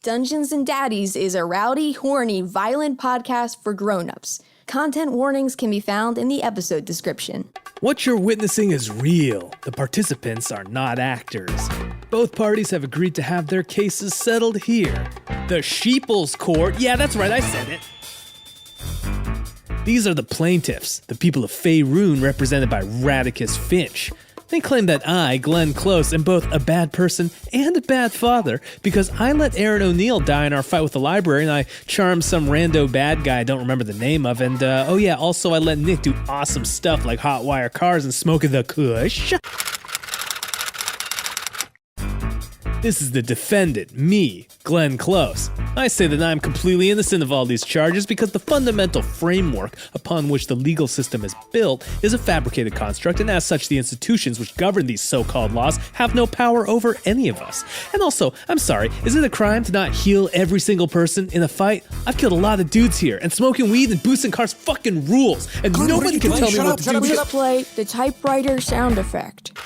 Dungeons and Daddies is a rowdy, horny, violent podcast for grown-ups. Content warnings can be found in the episode description. What you're witnessing is real. The participants are not actors. Both parties have agreed to have their cases settled here. The Sheeples Court. Yeah, that's right, I said it. These are the plaintiffs, the people of Faerun represented by Radicus Finch. They claim that I, Glenn Close, am both a bad person and a bad father because I let Aaron O'Neill die in our fight with the library and I charmed some rando bad guy I don't remember the name of. And, also I let Nick do awesome stuff like hotwire cars and smoke the kush. This is the defendant, me, Glenn Close. I say that I'm completely innocent of all these charges because the fundamental framework upon which the legal system is built is a fabricated construct, and as such, the institutions which govern these so-called laws have no power over any of us. And also, I'm sorry, is it a crime to not heal every single person in a fight? I've killed a lot of dudes here, and smoking weed and boosting cars fucking rules, and Glenn, nobody can tell me what to do. Please play the typewriter sound effect.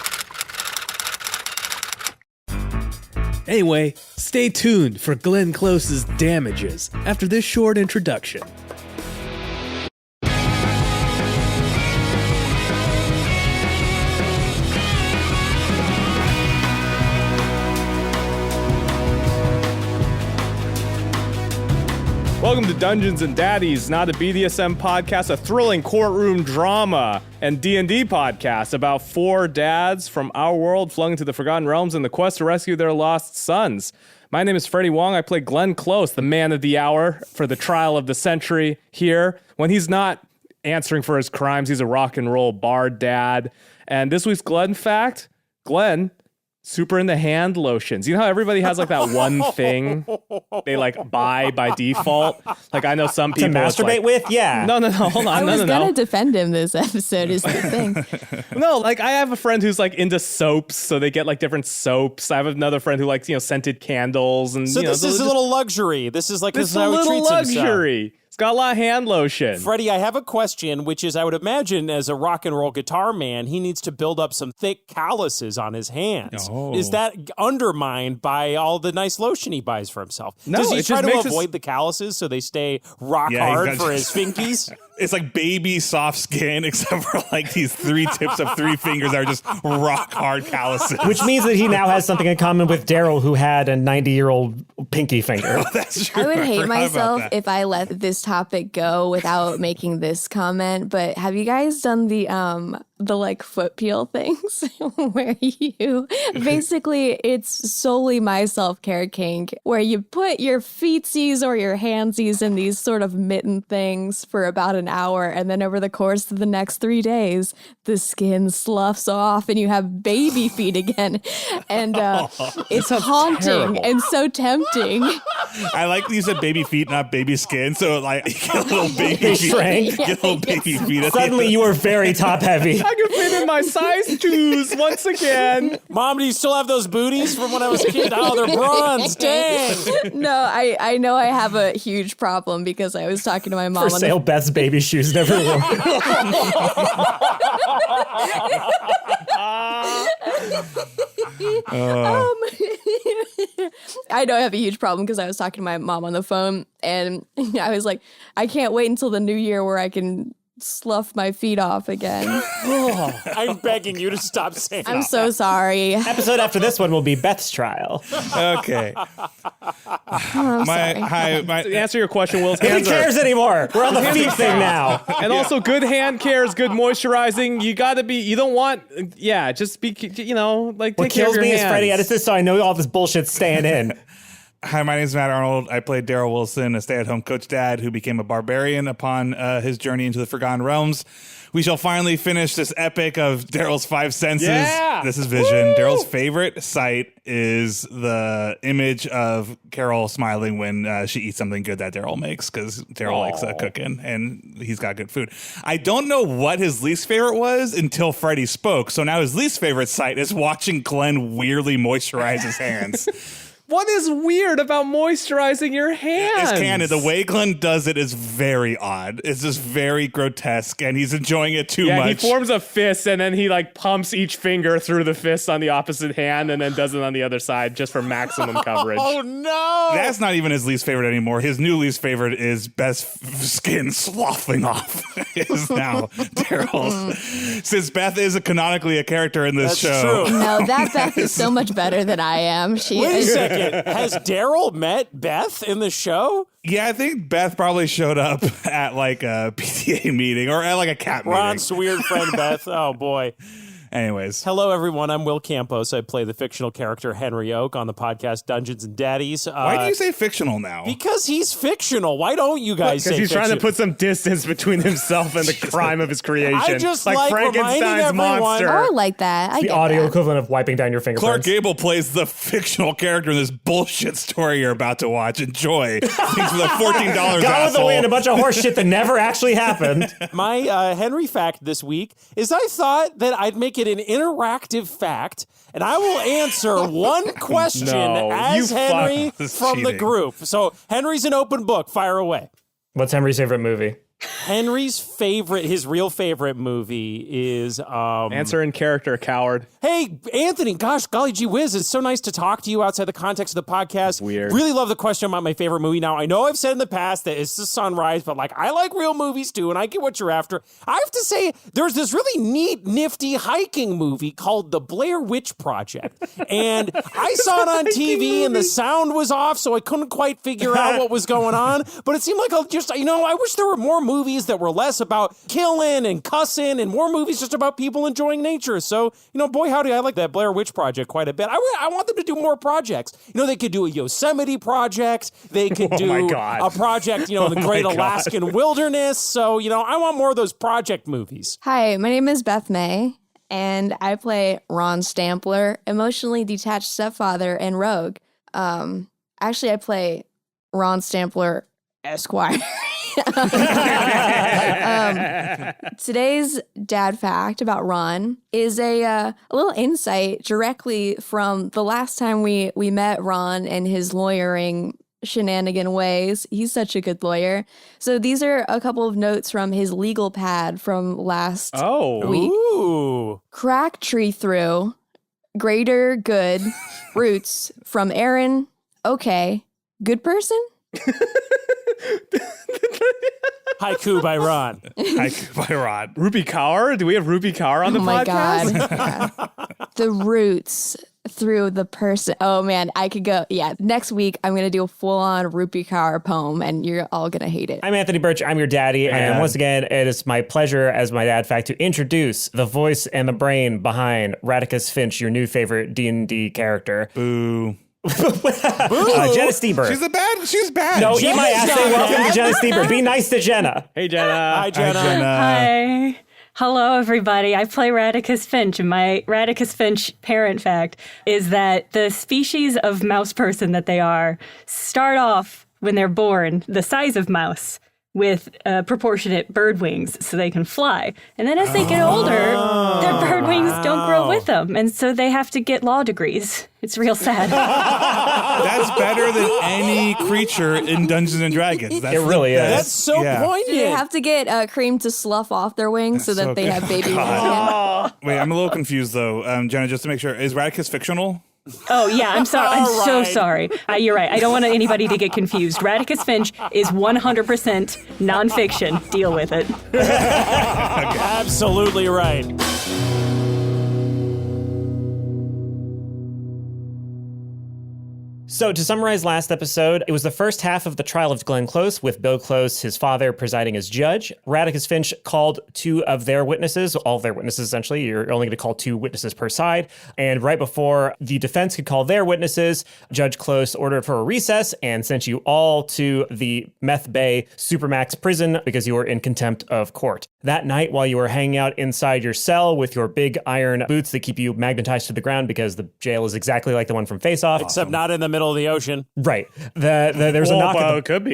Anyway, stay tuned for Glenn Close's damages after this short introduction. Welcome to Dungeons and Daddies, not a BDSM podcast, a thrilling courtroom drama and D&D podcast about four dads from our world flung into the Forgotten Realms in the quest to rescue their lost sons. My name is Freddie Wong. I play Glenn Close, the man of the hour for the trial of the century here. When he's not answering for his crimes, he's a rock and roll bard dad. And this week's Glenn fact, Glenn, super into hand lotions. You know how everybody has like that one thing they like buy by default? Like I know some people to masturbate with? Yeah. No, hold on. I was gonna defend him this episode is the thing. No, like I have a friend who's like into soaps, so they get like different soaps. I have another friend who likes, scented candles and So this is a little luxury. This is this is how a he little treats himself. luxury. It's got a lot of hand lotion. Freddie, I have a question, which is I would imagine as a rock and roll guitar man, he needs to build up some thick calluses on his hands. Oh. Is that undermined by all the nice lotion he buys for himself? No, Does he it try just to makes avoid the calluses so they stay rock Yeah, hard he's for got- his finkies? It's like baby soft skin, except for like these three tips of three fingers that are just rock hard calluses. Which means that he now has something in common with Darryl, who had a 90-year-old pinky finger. That's true. I would hate forgot about myself that. if I let this topic go without making this comment, but have you guys done the like foot peel things where you basically it's solely my self-care kink where you put your feetsies or your handsies in these sort of mitten things for about an hour, and then over the course of the next 3 days the skin sloughs off and you have baby feet again, and it's haunting terrible. and so tempting. I like that you said baby feet, not baby skin. So like you get a little baby They feet. shrank. Get little baby feet. at the Suddenly end. you were very top-heavy. I can fit in my size twos once again. Mom, do you still have those booties from when I was a kid? Oh, they're bronze. Dang. No, I know I have a huge problem because I was talking to my mom For on sale, Beth's baby shoes never wore. I know I have a huge problem because I was talking to my mom on the phone and I was like, I can't wait until the new year where I can slough my feet off again. I'm begging you to stop saying I'm so sorry. Episode after this one will be Beth's trial. Okay. I'm sorry. To answer your question, Will's Who hands are... cares anymore? We're on the feet thing now. And also, good hand care is good moisturizing. You gotta be, you don't want, just be, like, What take care of kills your me hands. is Freddie edits this, so I know all this bullshit's staying in. Hi, my name is Matt Arnold. I played Darryl Wilson, a stay-at-home coach dad who became a barbarian upon his journey into the Forgotten Realms. We shall finally finish this epic of Darryl's five senses. Yeah! This is vision. Darryl's favorite sight is the image of Carol smiling when she eats something good that Darryl makes, because Darryl likes cooking and he's got good food. I don't know what his least favorite was until Freddie spoke. So now his least favorite sight is watching Glenn weirdly moisturize his hands. What is weird about moisturizing your hands? It's canon. The way Glenn does it is very odd. It's just very grotesque, and he's enjoying it too much. Yeah, he forms a fist, and then he like pumps each finger through the fist on the opposite hand, and then does it on the other side just for maximum coverage. Oh no! That's not even his least favorite anymore. His new least favorite is Beth's skin sloughing off. Is now Darryl's. Since Beth is canonically a character in this That's show. true. No, that Beth is so much better than I am. She Wait a is. second. Has Darryl met Beth in the show? Yeah, I think Beth probably showed up at like a PTA meeting or at like a cat meeting. Ron's weird friend Beth. Oh boy. Anyways. Hello, everyone. I'm Will Campos. I play the fictional character Henry Oak on the podcast Dungeons and Daddies. Why do you say fictional now? Because he's fictional. Why don't you guys say Because he's trying to fiction? put some distance between himself and the crime of his creation. I just like reminding Frankenstein's everyone- monster. Oh, I like that. I The get audio that. equivalent of wiping down your Clark fingerprints. Gable plays the fictional character in this bullshit story you're about to watch. Enjoy. Thanks for the $14, Got with the asshole. wind, a bunch of horse shit that never actually happened. My Henry fact this week is I thought that I'd make it an interactive fact, and I will answer one question No, as you Henry This is from the cheating. group. So Henry's an open book. Fire away. What's Henry's favorite movie? His real favorite movie is Answer in character, coward. Hey, Anthony, gosh, golly gee whiz, it's so nice to talk to you outside the context of the podcast. Weird. Really love the question about my favorite movie. Now, I know I've said in the past that it's The Sunrise, but like I like real movies too, and I get what you're after. I have to say, there's this really neat, nifty hiking movie called The Blair Witch Project. And I saw it on TV and the sound was off, so I couldn't quite figure out what was going on. But it seemed like I wish there were more movies that were less about killing and cussing and more movies just about people enjoying nature. So, boy, howdy, I like that Blair Witch Project quite a bit. I want them to do more projects. They could do a Yosemite project. They could do my God. a project, in the Great God. Alaskan Wilderness. So, I want more of those project movies. Hi, my name is Beth May, and I play Ron Stampler, emotionally detached stepfather and rogue. Actually, I play Ron Stampler, Esquire. Today's dad fact about Ron is a little insight directly from the last time we met Ron and his lawyering shenanigan ways. He's such a good lawyer. So these are a couple of notes from his legal pad from last week. Ooh. Crack tree through, greater good, roots from Aaron. Okay, good person? Haiku by Ron. By Rod. Ruby Kaur? Do we have Ruby Kaur on the Oh my podcast? God. Yeah. The roots through the person. Oh man, I could go. Yeah, next week I'm going to do a full-on Rupi Kaur poem and you're all going to hate it. I'm Anthony Burch. I'm your daddy. And once again, it is my pleasure as my dad fact to introduce the voice and the brain behind Radicus Finch, your new favorite D&D character. Boo. Jenna Stieber. She's bad. No, eat Jenna's my ass. not Say welcome bad. to Jenna Stieber. Be nice to Jenna. Hey, Jenna. Hi, Jenna. Hi. Hello, everybody. I play Radicus Finch, and my Radicus Finch parent fact is that the species of mouse person that they are start off when they're born the size of mouse with proportionate bird wings so they can fly. And then as they get older, their bird wings don't grow with them. And so they have to get law degrees. It's real sad. That's better than any creature in Dungeons and Dragons. That's It really is. That's so Yeah. poignant. They have to get cream to slough off their wings so that so they good. have baby wings. God. Wait, I'm a little confused though. Jenna, just to make sure, is Radicus fictional? Oh, yeah, I'm sorry. I'm All so right. sorry. You're right. I don't want anybody to get confused. Radicus Finch is 100% nonfiction. Deal with it. Absolutely right. So to summarize last episode, it was the first half of the trial of Glenn Close with Bill Close, his father, presiding as judge. Radicus Finch called two of their witnesses, all of their witnesses essentially. You're only going to call two witnesses per side. And right before the defense could call their witnesses, Judge Close ordered for a recess and sent you all to the Meth Bay Supermax prison because you were in contempt of court. That night, while you were hanging out inside your cell with your big iron boots that keep you magnetized to the ground because the jail is exactly like the one from Face Off. Except not in the middle of the ocean. Right. There's a knock at the Could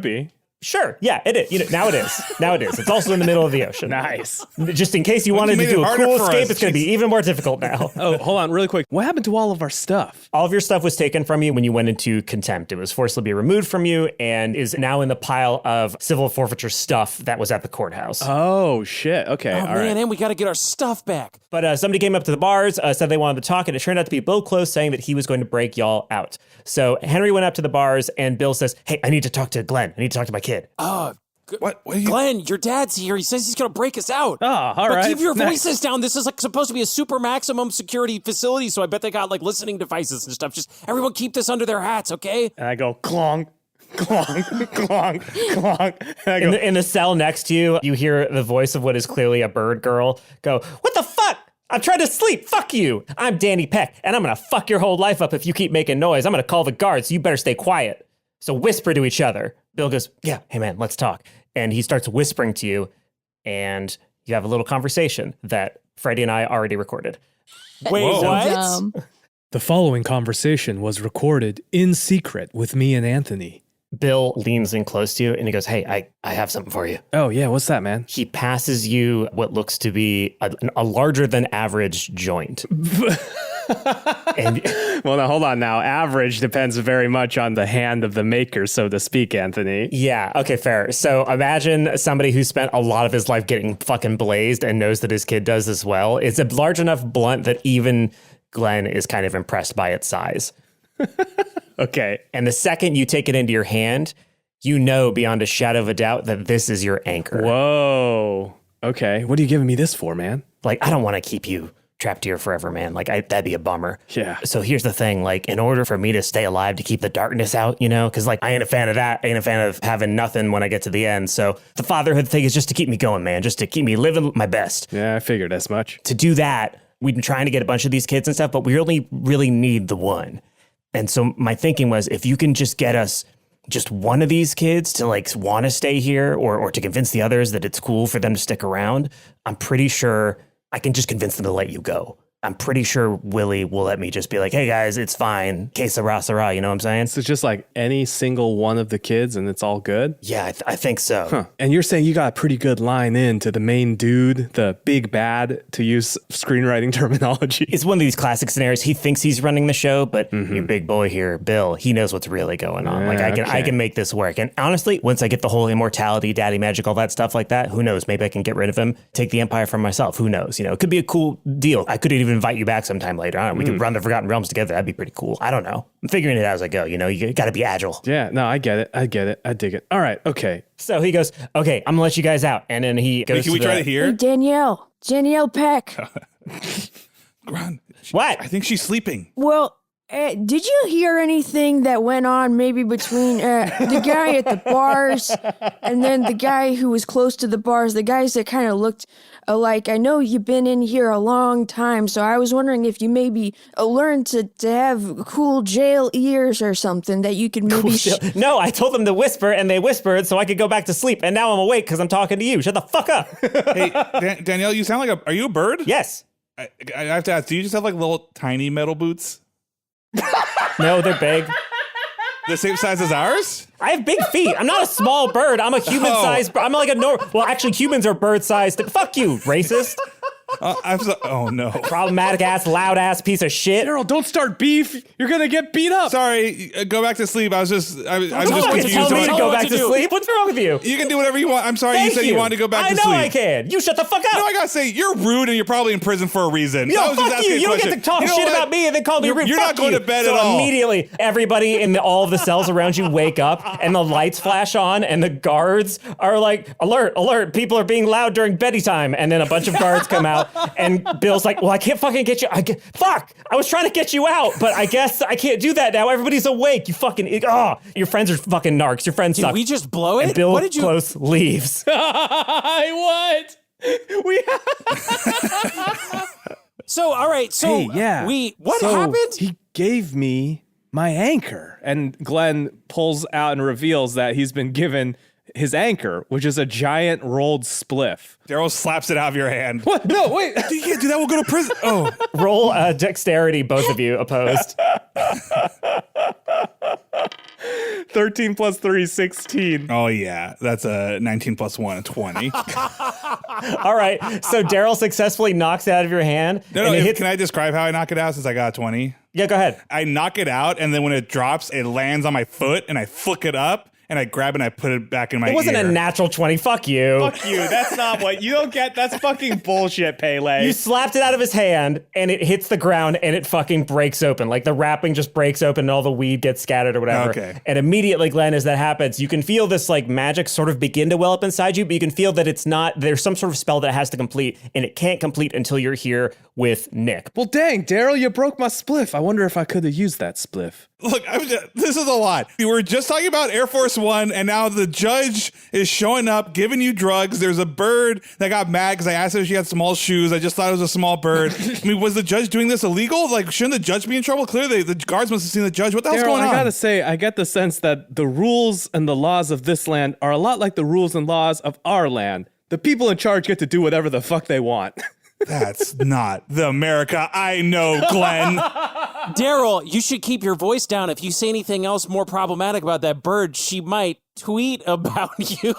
be. Sure. Yeah, it is. Now it is. Now it is. It's also in the middle of the ocean. Nice. Just in case you wanted to do a cool escape, it's going to be even more difficult now. Oh, hold on really quick. What happened to all of our stuff? All of your stuff was taken from you when you went into contempt. It was forcibly removed from you and is now in the pile of civil forfeiture stuff that was at the courthouse. Oh, shit. Okay. Oh, all man, right. and we got to get our stuff back. But somebody came up to the bars, said they wanted to talk, and it turned out to be Bill Close saying that he was going to break y'all out. So Henry went up to the bars, and Bill says, hey, I need to talk to Glenn. I need to talk to my kid. What are you? Glenn, your dad's here. He says he's going to break us out. Oh, all but right. keep your Nice. voices down. This is like supposed to be a super maximum security facility, so I bet they got like listening devices and stuff. Just everyone keep this under their hats, okay? And I go, clong, clong, clong, clong. And I go, In the cell next to you, you hear the voice of what is clearly a bird girl go, what the fuck? I'm trying to sleep. Fuck you. I'm Danny Peck, and I'm going to fuck your whole life up if you keep making noise. I'm going to call the guards, so you better stay quiet. So whisper to each other. Bill goes, yeah, hey man, let's talk. And he starts whispering to you, and you have a little conversation that Freddie and I already recorded. Wait, Whoa. what? the following conversation was recorded in secret with me and Anthony. Bill leans in close to you, and he goes, hey, I have something for you. Oh, yeah. What's that, man? He passes you what looks to be a larger than average joint. And Well, now, hold on now. Average depends very much on the hand of the maker, so to speak, Anthony. yeah, okay, fair. So imagine somebody who spent a lot of his life getting fucking blazed and knows that his kid does as well. It's a large enough blunt that even Glenn is kind of impressed by its size. Okay. And the second you take it into your hand, you know beyond a shadow of a doubt that this is your anchor. Whoa. Okay. What are you giving me this for, man? Like, I don't want to keep you trapped here forever, man. Like, that'd be a bummer. Yeah. So here's the thing. Like, in order for me to stay alive, to keep the darkness out, you know, because like, I ain't a fan of that. I ain't a fan of having nothing when I get to the end. So the fatherhood thing is just to keep me going, man. Just to keep me living my best. Yeah, I figured as much. To do that, we've been trying to get a bunch of these kids and stuff, but we only really need the one. And so my thinking was, if you can just get us just one of these kids to like want to stay here or to convince the others that it's cool for them to stick around, I'm pretty sure I can just convince them to let you go. I'm pretty sure Willie will let me just be like, hey guys, it's fine. Que sera, sera, you know what I'm saying? So just like any single one of the kids and it's all good? Yeah, I think so. Huh. And you're saying you got a pretty good line in to the main dude, the big bad, to use screenwriting terminology. It's one of these classic scenarios. He thinks he's running the show, but your big boy here, Bill, he knows what's really going on. Like I can make this work. And honestly, once I get the whole immortality, daddy magic, all that stuff like that, who knows? Maybe I can get rid of him, take the empire from myself. Who knows? You know, it could be a cool deal. I could even invite you back sometime later on. We could run the Forgotten Realms together. That'd be pretty cool. I don't know. I'm figuring it out as I go. You know, you got to be agile. Yeah, no, I get it. I dig it. All right, okay. So he goes, okay, I'm gonna let you guys out. And then he goes, Wait, can we try to hear? Hey, Danielle Peck. Gron, What? I think she's sleeping. Well, did you hear anything that went on maybe between the guy at the bars and then the guy who was close to the bars, the guys that kind of looked alike? I know you've been in here a long time, so I was wondering if you maybe learned to have cool jail ears or something that you could maybe... No, I told them to whisper, and they whispered so I could go back to sleep. And now I'm awake because I'm talking to you. Shut the fuck up. Hey, Danielle, you sound like are you a bird? Yes. I have to ask, do you just have like little tiny metal boots? No, they're big. The same size as ours? I have big feet. I'm not a small bird. I'm a human-sized bird. I'm like well, actually, humans are bird-sized. Fuck you, racist. Oh, no. Problematic-ass, loud-ass piece of shit. Darryl, don't start beef. You're going to get beat up. Sorry, go back to sleep. I'm just You confused. tell me to Tell go me what back to to do. sleep? What's wrong with you? You can do whatever you want. I'm sorry, Thank you said you wanted to go back to sleep. I know I can. You shut the fuck up. No, I gotta say, you're rude and you're probably in prison for a reason. I No, was just fuck asking you. a You don't get question. to talk You know shit what? about me and then call me rude. You're Fuck not going you. to bed so at all. Immediately, everybody in all of the cells around you wake up and the lights flash on and the guards are like, alert, alert, people are being loud during bedtime. And then a bunch of guards come out and Bill's like, well, I can't fucking get you. Fuck, I was trying to get you out, but I guess I can't do that now. Everybody's awake. You fucking, your friends are fucking narcs. Your friends Did suck. we just blow it? And Bill What did you... Close leaves. What? So, all right. So, Hey, yeah. what So happened? He gave me my anchor. And Glenn pulls out and reveals that he's been given his anchor, which is a giant rolled spliff. Darryl slaps it out of your hand. What? No, wait. You can't do that. We'll go to prison. Oh, Roll dexterity, both of you opposed. 13 plus 3 is 16. Oh, yeah. That's a 19 plus 1, 20. All right. So Darryl successfully knocks it out of your hand. No, can I describe how I knock it out since I got a 20? Yeah, go ahead. I knock it out, and then when it drops, it lands on my foot, and I flick it up, and I grab it and I put it back in my ear. It wasn't a natural 20. Fuck you. Fuck you. That's not what you don't get. That's fucking bullshit, Pele. You slapped it out of his hand and it hits the ground and it fucking breaks open. Like the wrapping just breaks open and all the weed gets scattered or whatever. Okay. And immediately, Glenn, as that happens, you can feel this like magic sort of begin to well up inside you, but you can feel that there's some sort of spell that has to complete and it can't complete until you're here with Nick. Well, dang, Darryl, you broke my spliff. I wonder if I could have used that spliff. Look, this is a lot. We were just talking about Air Force One, and now the judge is showing up, giving you drugs. There's a bird that got mad because I asked her if she had small shoes. I just thought it was a small bird. I mean, was the judge doing this illegal? Like, shouldn't the judge be in trouble? Clearly, the guards must have seen the judge. What the hell's going on? I gotta say, I get the sense that the rules and the laws of this land are a lot like the rules and laws of our land. The people in charge get to do whatever the fuck they want. That's not the America I know, Glenn. Darryl, you should keep your voice down. If you say anything else more problematic about that bird, she might tweet about you.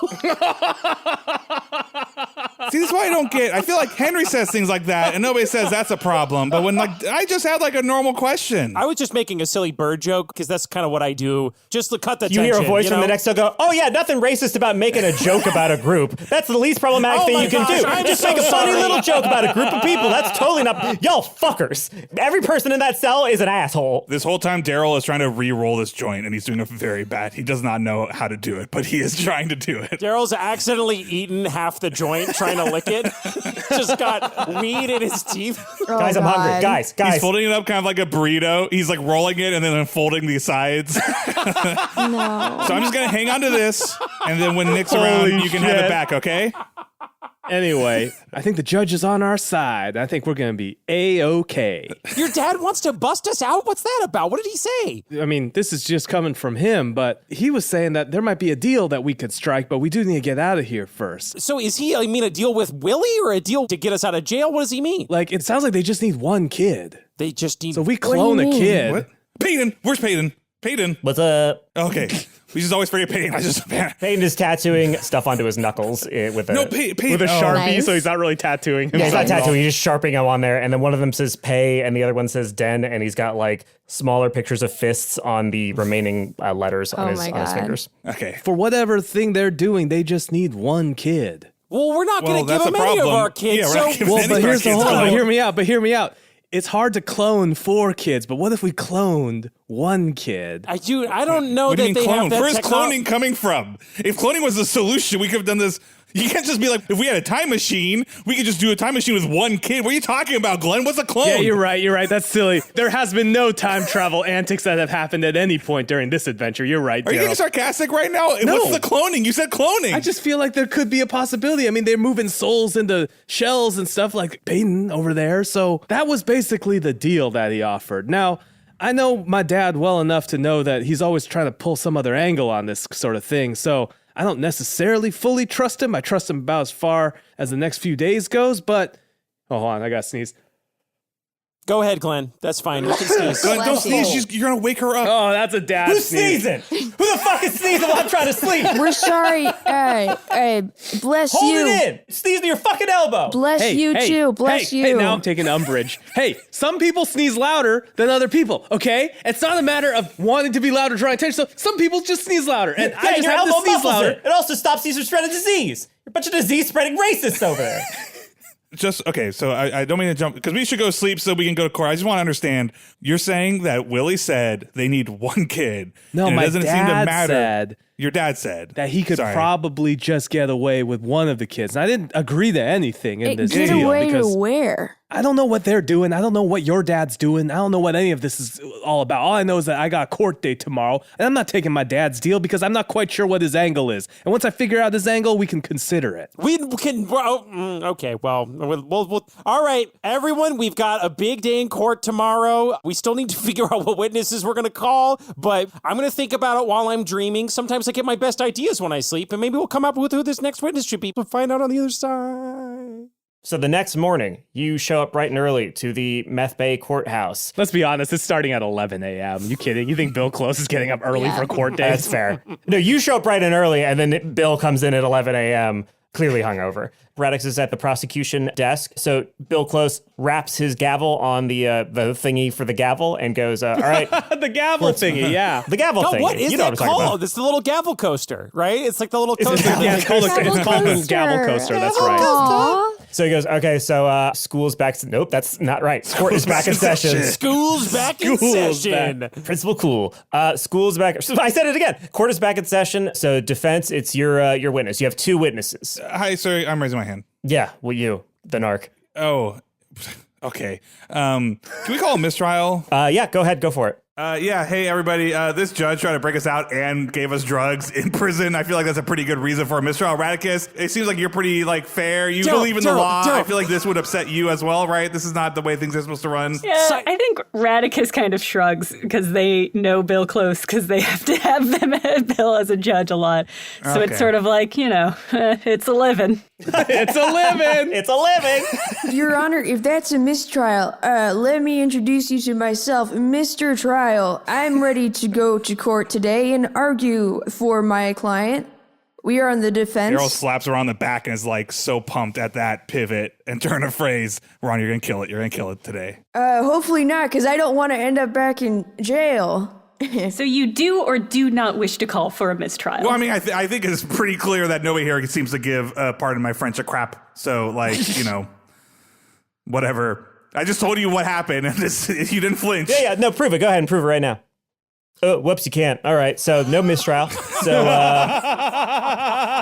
See, this is why I don't get. I feel like Henry says things like that, and nobody says that's a problem. But when I just had like a normal question. I was just making a silly bird joke because that's kind of what I do. Just to cut the You tension. hear a voice from the next cell go, oh yeah, nothing racist about making a joke about a group. That's the least problematic thing you can do. I'm Just so make a funny sorry. little joke about a group of people. That's totally not, y'all fuckers. Every person in that cell is an asshole. This whole time, Darryl is trying to re-roll this joint, and he's doing it very bad. He does not know how to do it, but he is trying to do it. Darryl's accidentally eaten half the joint trying to lick it. Just got weed in his teeth. Oh, Guys, I'm hungry. God. Guys. He's folding it up kind of like a burrito. He's like rolling it and then unfolding the sides. No. So I'm just going to hang on to this, and then when Nick's around, you can have it back, okay? Anyway, I think the judge is on our side. I think we're going to be A-okay. Your dad wants to bust us out? What's that about? What did he say? I mean, this is just coming from him, but he was saying that there might be a deal that we could strike, but we do need to get out of here first. So is he, a deal with Willie or a deal to get us out of jail? What does he mean? Like, it sounds like they just need one kid. They just need... So we do you clone a mean? kid. What? Peyton! Where's Peyton? Peyton! What's up? Okay. We just always forget Peyton. Peyton is tattooing stuff onto his knuckles with a... Peyton. With a Sharpie, Nice. so he's not really tattooing himself. Yeah, he's not at all. tattooing. He's just sharpening them on there. And then one of them says pay and the other one says den. And he's got like smaller pictures of fists on the remaining letters on, Oh his, my on his God. fingers. Okay. For whatever thing they're doing, they just need one kid. Well, we're not going to that's give a him any of problem. our kids. Yeah, we're so not giving Well, any but of our here's the kids whole. all. But hear me out. It's hard to clone 4 kids, but what if we cloned 1 kid? I don't know What do you that mean they have clone? that Where's technology. cloning coming from? If cloning was the solution, we could have done this. You can't just be like, if we had a time machine, we could just do a time machine with 1 kid. What are you talking about, Glenn? What's a clone? Yeah, you're right. That's silly. There has been no time travel antics that have happened at any point during this adventure. You're right, Are you Darryl. getting sarcastic right now? No. What's the cloning? You said cloning. I just feel like there could be a possibility. I mean, they're moving souls into shells and stuff like Peyton over there. So that was basically the deal that he offered. Now, I know my dad well enough to know that he's always trying to pull some other angle on this sort of thing. So I don't necessarily fully trust him. I trust him about as far as the next few days goes, but hold on, I gotta sneeze. Go ahead, Glenn. That's fine. You can sneeze. Glenn, don't Bless you. sneeze. You're going to wake her up. Oh, that's a dad Who's sneeze. sneezing? Who the fuck is sneezing while I'm trying to sleep? We're sorry. All right. Bless Hold you. it in. Sneeze to your fucking elbow. Bless you too. Bless you. Hey, now I'm taking umbrage. Hey, some people sneeze louder than other people, okay? It's not a matter of wanting to be louder, drawing attention. So some people just sneeze louder, and I just your have to elbow sneeze muffles louder. it. It also stops you from spreading disease. You're a bunch of disease-spreading racists over there. Just, okay, so I don't mean to jump, because we should go sleep so we can go to court. I just want to understand, you're saying that Willie said they need 1 kid. No, and it my doesn't seem to dad matter. said Your dad said. that he could Sorry. probably just get away with one of the kids. And I didn't agree to anything in this Get deal away to because where? I don't know what they're doing. I don't know what your dad's doing. I don't know what any of this is all about. All I know is that I got a court date tomorrow, and I'm not taking my dad's deal because I'm not quite sure what his angle is. And once I figure out his angle, we can consider it. We can. Okay. Well, we'll. All right, everyone. We've got a big day in court tomorrow. We still need to figure out what witnesses we're going to call, but I'm going to think about it while I'm dreaming. Sometimes I get my best ideas when I sleep, and maybe we'll come up with who this next witness should be. We'll find out on the other side. So the next morning, you show up bright and early to the Meth Bay courthouse. Let's be honest, it's starting at 11 a.m. You kidding? You think Bill Close is getting up early for court days? That's fair. No, you show up bright and early, and then Bill comes in at 11 a.m., clearly hungover. Radix is at the prosecution desk. So Bill Close wraps his gavel on the thingy for the gavel and goes, all right. The gavel thingy, yeah. The gavel thingy. What is you know that what I'm talking about. called? It's the little gavel coaster, right? It's like the little It's a coaster. gavel It's called the gavel coaster, that's right. Aw. So he goes, okay, so school's back. Nope, that's not right. Court is back in session. School's back in session. Principal Cool. School's back. I said it again. Court is back in session. So defense, it's your witness. You have two witnesses. Hi, sir. I'm raising my hand. Yeah, well, you, the narc. Oh, okay. Can we call a mistrial? Yeah, go ahead. Go for it. Yeah, hey everybody. This judge tried to break us out and gave us drugs in prison. I feel like that's a pretty good reason for a mistrial. Radicus, it seems like you're pretty fair. You believe in the law. I feel like this would upset you as well, right? This is not the way things are supposed to run. Yeah, I think Radicus kind of shrugs because they know Bill close because they have to have them Bill as a judge a lot. So Okay. it's sort of like, it's a living. It's a living. It's a living. Your Honor, if that's a mistrial, let me introduce you to myself, Mr. Trial. I'm ready to go to court today and argue for my client. We are on the defense. Darryl slaps her on the back and is like so pumped at that pivot and turn of phrase. Ron, you're gonna kill it. You're gonna kill it today. Hopefully not, because I don't want to end up back in jail. So you do or do not wish to call for a mistrial? Well, I mean, I think it's pretty clear that nobody here seems to give, pardon my French, a crap. So, whatever. I just told you what happened, and you didn't flinch. Yeah, no, prove it. Go ahead and prove it right now. Oh, whoops, you can't. All right, so no mistrial. So,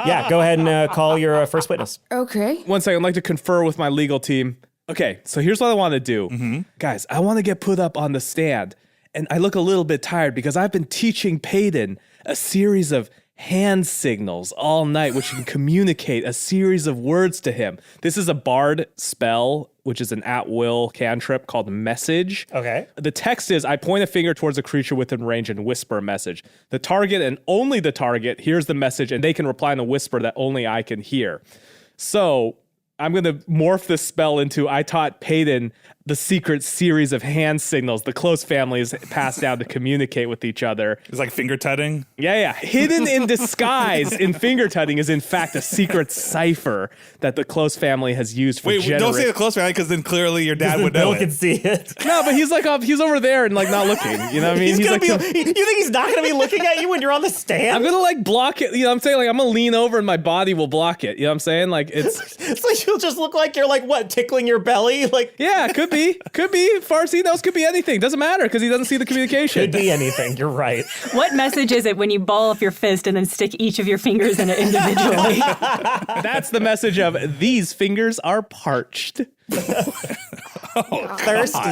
yeah, go ahead and call your first witness. Okay. One second, I'd like to confer with my legal team. Okay, so here's what I want to do. Guys, I want to get put up on the stand, and I look a little bit tired because I've been teaching Peyton a series of hand signals all night, which can communicate a series of words to him. This is a barred spell, which is an at-will cantrip called Message. Okay. The text is, I point a finger towards a creature within range and whisper a message. The target and only the target hears the message, and they can reply in a whisper that only I can hear. So I'm going to morph this spell into, I taught Peyton the secret series of hand signals the Close family has passed down to communicate with each other. It's like finger tutting. Yeah. Hidden in disguise in finger tutting is in fact a secret cipher that the Close family has used for generations. Don't say the Close family, because then clearly your dad would know Bill can it. see it. No, but he's he's over there and not looking. You know what I mean? You like, think he's not going to be looking at you when you're on the stand? I'm gonna block it. You know what I'm saying? I'm gonna lean over and my body will block it. You know what I'm saying? It's like you'll just look like you're tickling your belly? Yeah, could be. Far as he knows, could be anything. Doesn't matter because he doesn't see the communication. Could be anything. You're right. What message is it when you ball up your fist and then stick each of your fingers in it individually? That's the message of these fingers are parched. Thirsty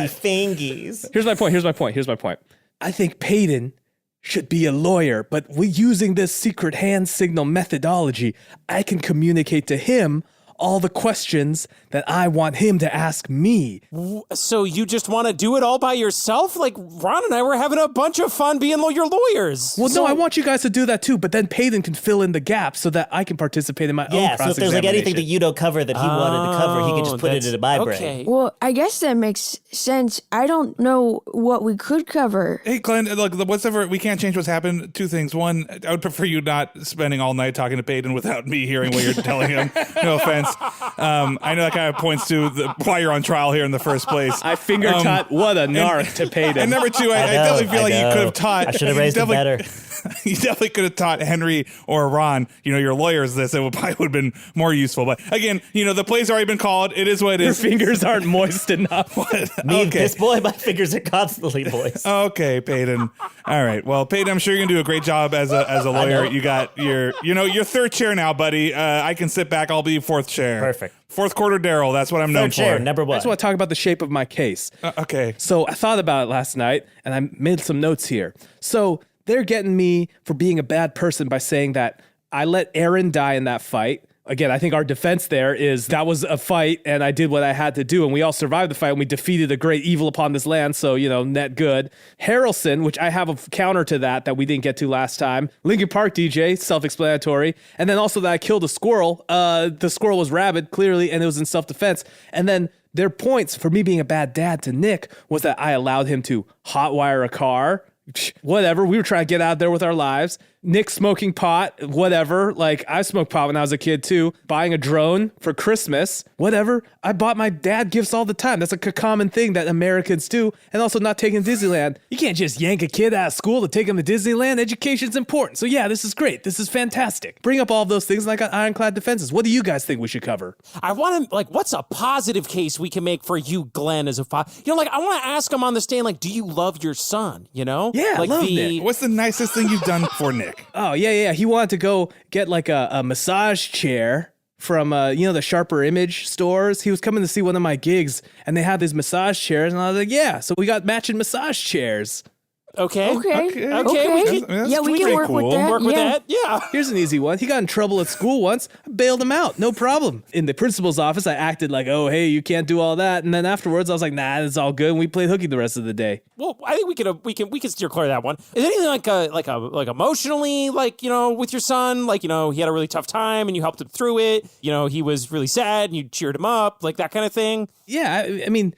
fingies. Here's my point. I think Peyton should be a lawyer, but using this secret hand signal methodology, I can communicate to him all the questions that I want him to ask me. So you just want to do it all by yourself? Like, Ron and I were having a bunch of fun being your lawyers. Well, no, I want you guys to do that too, but then Peyton can fill in the gaps so that I can participate in my own Yeah, so if there's anything that you don't cover that he wanted to cover, he could just put it into my brain. Okay. Well, I guess that makes sense. I don't know what we could cover. Hey, Glenn, look, whatever, we can't change what's happened. Two things. One, I would prefer you not spending all night talking to Peyton without me hearing what you're telling him. No offense. I know that kind of points to why you're on trial here in the first place. I finger taught what a narc to Peyton. And number two, I definitely feel like you could have taught. I should have raised it better. You definitely could have taught Henry or Ron, your lawyers this. It probably would have been more useful. But again, the play's already been called. It is what it Your is. fingers aren't moist enough. This boy, my fingers are constantly moist. Okay, Peyton. All right. Well, Peyton, I'm sure you're gonna do a great job as a lawyer. You got your third chair now, buddy. I can sit back. I'll be fourth chair. Perfect. Fourth quarter Darryl. That's what I'm known Third chair, for. number one. I just want to talk about the shape of my case. Okay. So I thought about it last night, and I made some notes here. So they're getting me for being a bad person by saying that I let Aaron die in that fight. Again, I think our defense there is that was a fight and I did what I had to do and we all survived the fight and we defeated a great evil upon this land. So, net good. Harrelson, which I have a counter to that we didn't get to last time. Linkin Park DJ, self-explanatory. And then also that I killed a squirrel. The squirrel was rabid, clearly, and it was in self-defense. And then their points for me being a bad dad to Nick was that I allowed him to hotwire a car. Whatever. We were trying to get out there with our lives. Nick smoking pot, whatever. Like, I smoked pot when I was a kid too. Buying a drone for Christmas, whatever. I bought my dad gifts all the time. That's a common thing that Americans do. And also not taking Disneyland. You can't just yank a kid out of school to take him to Disneyland. Education's important. So yeah, this is great. This is fantastic. Bring up all of those things and I got ironclad defenses. What do you guys think we should cover? I want to, what's a positive case we can make for you, Glenn, as a father? I want to ask him on the stand, do you love your son, Yeah, I love Nick. What's the nicest thing you've done for Nick? Oh, yeah. He wanted to go get a massage chair from, the Sharper Image stores. He was coming to see one of my gigs and they had these massage chairs and I was like, yeah. So we got matching massage chairs. Okay. Okay. Yeah, we can work with that. Work with that? Yeah. Here's an easy one. He got in trouble at school once. I bailed him out. No problem. In the principal's office, I acted like, oh, hey, you can't do all that. And then afterwards, I was like, nah, it's all good. And we played hooky the rest of the day. Well, I think we can steer clear of that one. Is anything like emotionally, with your son, he had a really tough time and you helped him through it. He was really sad and you cheered him up, like that kind of thing. Yeah, I mean,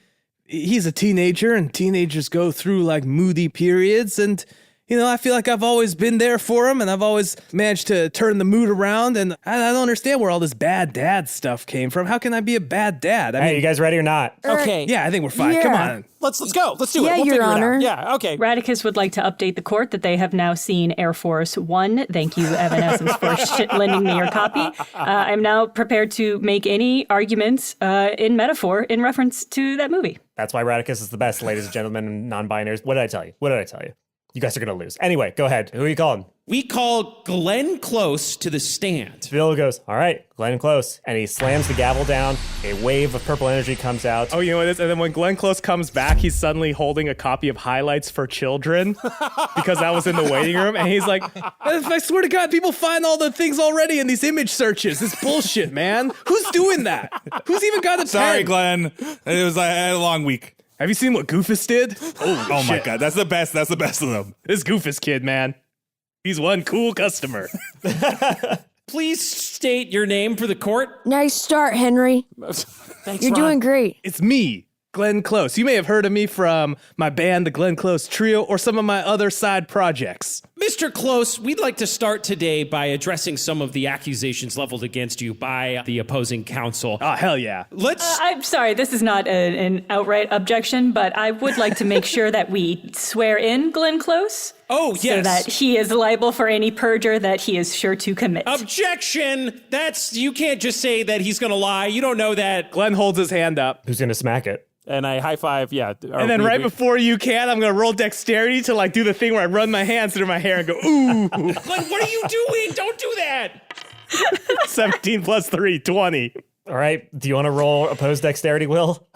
he's a teenager and teenagers go through moody periods and I feel like I've always been there for him and I've always managed to turn the mood around and I don't understand where all this bad dad stuff came from. How can I be a bad dad? Hey, you guys ready or not? Okay. Yeah, I think we're fine. Yeah. Come on. Let's go. Let's do it. Yeah, We'll Your figure Honor. it out. Yeah, okay. Radicus would like to update the court that they have now seen Air Force One. Thank you, Evanescence, for lending me your copy. I'm now prepared to make any arguments in metaphor in reference to that movie. That's why Radicus is the best, ladies and gentlemen and non-binaries. What did I tell you? You guys are going to lose. Anyway, go ahead. Who are you calling? We call Glenn Close to the stand. Bill goes, all right, Glenn Close. And he slams the gavel down. A wave of purple energy comes out. Oh, you know what it is? And then when Glenn Close comes back, he's suddenly holding a copy of Highlights for Children because that was in the waiting room. And he's like, I swear to God, people find all the things already in these image searches. It's bullshit, man. Who's doing that? Who's even got a Sorry, pen? Glenn. It was I had a long week. Have you seen what Goofus did? Oh my God, that's the best. That's the best of them. This Goofus kid, man. He's one cool customer. Please state your name for the court. Nice start, Henry. Thanks, You're Ron. doing great. It's me, Glenn Close. You may have heard of me from my band, the Glenn Close Trio, or some of my other side projects. Mr. Close, we'd like to start today by addressing some of the accusations leveled against you by the opposing counsel. Oh, hell yeah. Let's... I'm sorry, this is not an outright objection, but I would like to make sure that we swear in Glenn Close. Oh, yes. So that he is liable for any perjure that he is sure to commit. Objection! You can't just say that he's going to lie. You don't know that. Glenn holds his hand up. Who's going to smack it? And I high five, yeah. And then right before you can, I'm going to roll dexterity to do the thing where I run my hands through my hair and go, ooh. Glenn, what are you doing? Don't do that. 17 plus 3, 20. All right. Do you want to roll opposed dexterity, Will?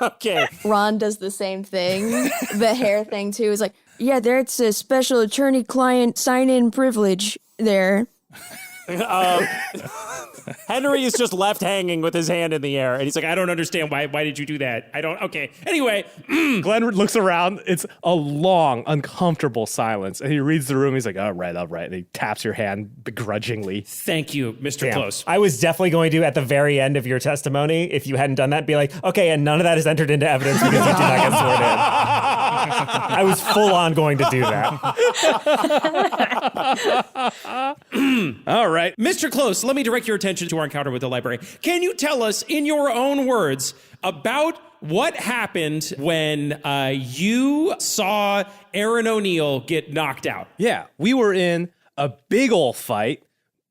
Okay. Ron does the same thing. The hair thing too is like, Yeah, that's a special attorney-client sign-in privilege there. Henry is just left hanging with his hand in the air. And he's like, I don't understand. Why did you do that? Okay. Anyway. Glenn looks around. It's a long, uncomfortable silence. And he reads the room. He's like, all right. And he taps your hand begrudgingly. Thank you, Mr. Damn. Close. I was definitely going to, at the very end of your testimony, if you hadn't done that, be like, okay, and none of that is entered into evidence because you did not get sworn in. I was full on going to do that. All right. Mr. Close, let me direct your attention to our encounter with the library. Can you tell us, in your own words, about what happened when you saw Aaron O'Neill get knocked out? Yeah, we were in a big ol' fight,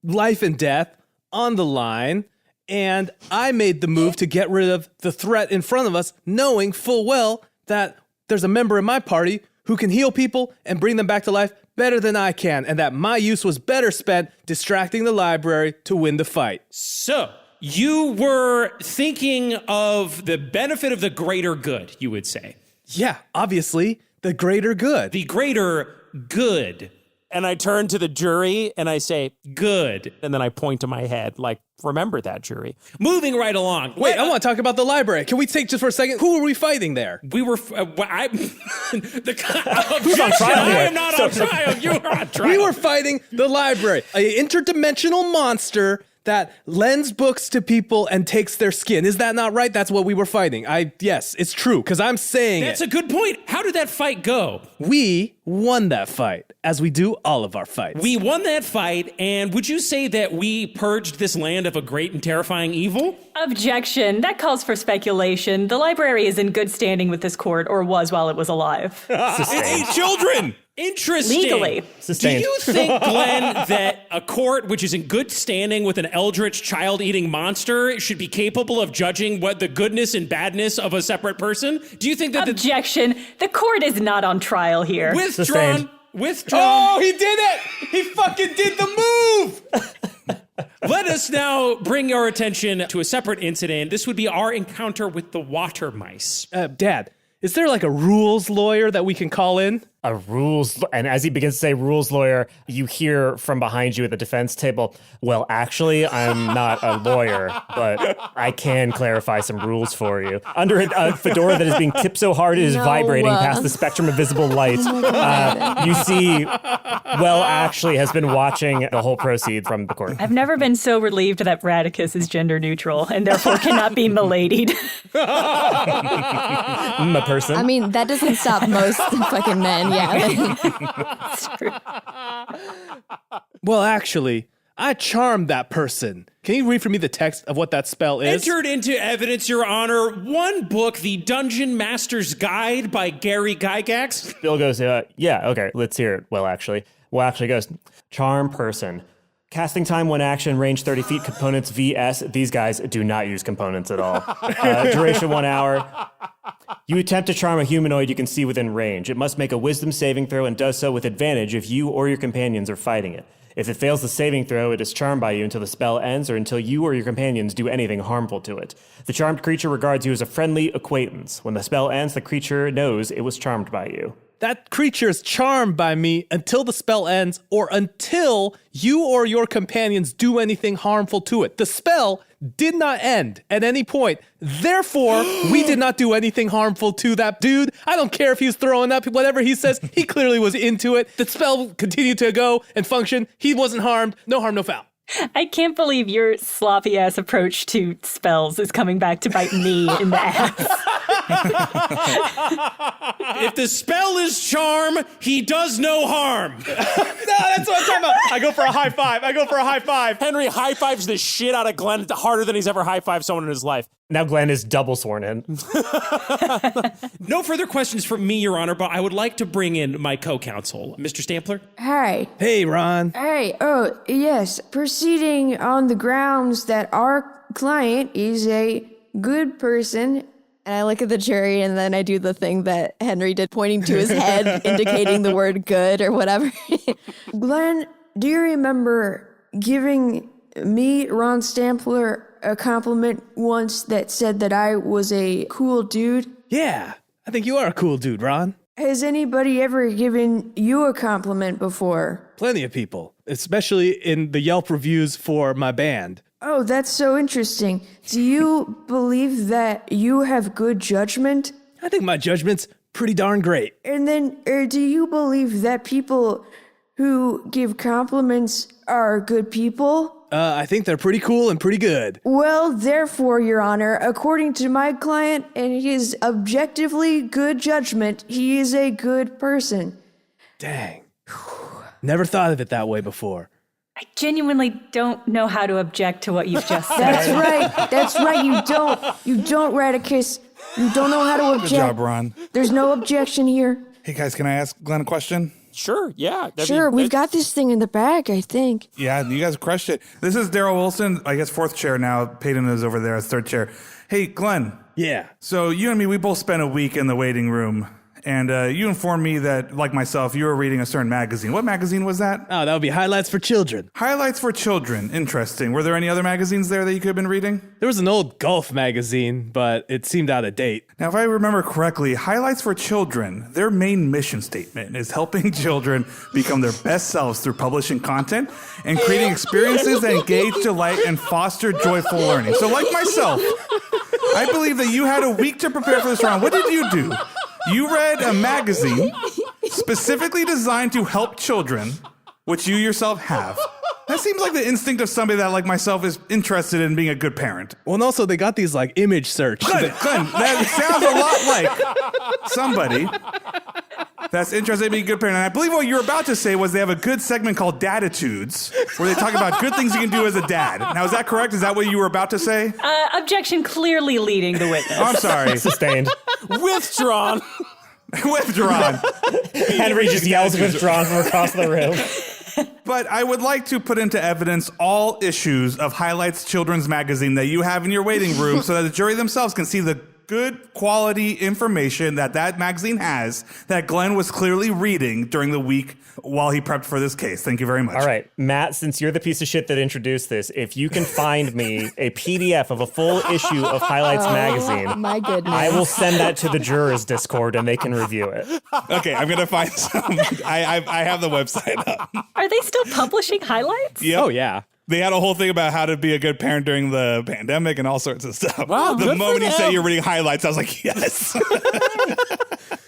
life and death on the line, and I made the move to get rid of the threat in front of us, knowing full well that there's a member in my party who can heal people and bring them back to life better than I can, and that my use was better spent distracting the library to win the fight. So, you were thinking of the benefit of the greater good, you would say. Yeah, obviously, the greater good. The greater good. And I turn to the jury and I say, Good. and then I point to my head, like, remember that, jury. Moving right along. Wait, I want to talk about the library. Can we take just for a second? Who were we fighting there? We were. Who's on trial I here? am not on trial. You are on trial. We were fighting the library, an interdimensional monster that lends books to people and takes their skin. Is that not right? That's what we were fighting. Yes, it's true, because I'm saying That's a good point. How did that fight go? we won that fight, as we do all of our fights. We won that fight, and would you say that we purged this land of a great and terrifying evil? Objection. That calls for speculation. The library is in good standing with this court, or was while it was alive. Hey, children! Interesting. Legally. Sustained. Do you think, Glenn, that a court which is in good standing with an eldritch child-eating monster should be capable of judging what the goodness and badness of a separate person? Do you think that Objection. The court is not on trial here. Withdrawn. Sustained. Withdrawn. Oh, he did it! He fucking did the move! Let us now bring your attention to a separate incident. This would be our encounter with the water mice. Dad, is there like a rules lawyer that we can call in? A rules, and as he begins to say rules lawyer, you hear from behind you at the defense table, well, actually, I'm not a lawyer, but I can clarify some rules for you. Under a fedora that is being tipped so hard it is vibrating past the spectrum of visible light, you see, well, actually has been watching the whole proceed from the court. I've never been so relieved that Radicus is gender neutral and therefore cannot be miladied. A person. I mean, that doesn't stop most fucking men. Yeah. It's true. Well, actually, I charmed that person. Can you read for me the text of what that spell is? Entered into evidence, Your Honor, one book, The Dungeon Master's Guide by Gary Gygax. Bill goes, yeah, okay, let's hear it. Well, actually goes, charm person. Casting time, 1 action, range 30 feet, components VS. These guys do not use components at all. Duration 1 hour. You attempt to charm a humanoid you can see within range. It must make a wisdom saving throw and does so with advantage if you or your companions are fighting it. If it fails the saving throw, it is charmed by you until the spell ends or until you or your companions do anything harmful to it. The charmed creature regards you as a friendly acquaintance. When the spell ends, the creature knows it was charmed by you. That creature is charmed by me until the spell ends or until you or your companions do anything harmful to it. The spell did not end at any point. Therefore, we did not do anything harmful to that dude. I don't care if he's throwing up, whatever he says, he clearly was into it. The spell continued to go and function. He wasn't harmed. No harm, no foul. I can't believe your sloppy ass approach to spells is coming back to bite me in the ass. If the spell is charm, he does no harm. No, that's what I'm talking about. I go for a high five. Henry high fives the shit out of Glenn harder than he's ever high fived someone in his life. Now Glenn is double sworn in. No further questions from me, Your Honor, but I would like to bring in my co-counsel, Mr. Stampler. Hi. Hey, Ron. Hey, oh, yes. Proceeding on the grounds that our client is a good person. And I look at the jury and then I do the thing that Henry did, pointing to his head, indicating the word good or whatever. Glenn, do you remember giving me, Ron Stampler, a compliment once that said that I was a cool dude? Yeah, I think you are a cool dude, Ron. Has anybody ever given you a compliment before? Plenty of people, especially in the Yelp reviews for my band. Oh, that's so interesting. Do you believe that you have good judgment? I think my judgment's pretty darn great. And then, do you believe that people who give compliments are good people? I think they're pretty cool and pretty good. Well, therefore, Your Honor, according to my client and his objectively good judgment, he is a good person. Dang. Never thought of it that way before. I genuinely don't know how to object to what you've just said. That's right, you don't, Radicus. You don't know how to object. Good job, Ron. There's no objection here. Hey, guys, can I ask Glenn a question? Sure, yeah. Sure, we've got this thing in the bag, I think. Yeah, you guys crushed it. This is Darryl Wilson, I guess 4th chair now. Peyton is over there as 3rd chair. Hey, Glenn. Yeah. So you and me, we both spent a week in the waiting room. And you informed me that, like myself, you were reading a certain magazine. What magazine was that? Oh, that would be Highlights for Children. Highlights for Children. Interesting. Were there any other magazines there that you could have been reading? There was an old golf magazine, but it seemed out of date. Now, if I remember correctly, Highlights for Children, their main mission statement is helping children become their best selves through publishing content and creating experiences that engage, delight, and foster joyful learning. So like myself, I believe that you had a week to prepare for this round. What did you do? You read a magazine specifically designed to help children, which you yourself have. That seems like the instinct of somebody that, like myself, is interested in being a good parent. Well, and also they got these like image search. Glenn, that sounds a lot like somebody that's interested in being a good parent. And I believe what you're about to say was they have a good segment called Dadditudes, where they talk about good things you can do as a dad. Now, is that correct? Is that what you were about to say? Objection clearly leading the witness. Oh, I'm sorry. Sustained. Withdrawn. Withdrawn. Henry just yells withdrawn from across the room. But I would like to put into evidence all issues of Highlights Children's Magazine that you have in your waiting room so that the jury themselves can see the good quality information that magazine has that Glenn was clearly reading during the week while he prepped for this case. Thank you very much. All right, Matt, since you're the piece of shit that introduced this, if you can find me a PDF of a full issue of Highlights magazine, My goodness. I will send that to the jurors Discord and they can review it. Okay, I'm going to find some. I have the website up. Are they still publishing highlights? Yep. Oh, yeah. They had a whole thing about how to be a good parent during the pandemic and all sorts of stuff. Wow, the good moment for you said them. you're reading Highlights, I was like, yes.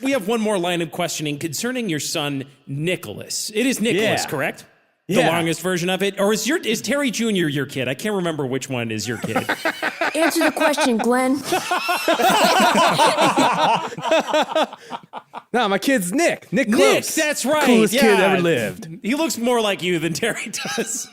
We have one more line of questioning concerning your son, Nicholas. It is Nicholas, Yeah. correct? Yeah. The longest version of it? Or is Terry Jr. your kid? I can't remember which one is your kid. Answer the question, Glenn. No, my kid's Nick. Nick Nick, Close. that's right. Coolest yeah. kid ever lived. He looks more like you than Terry does.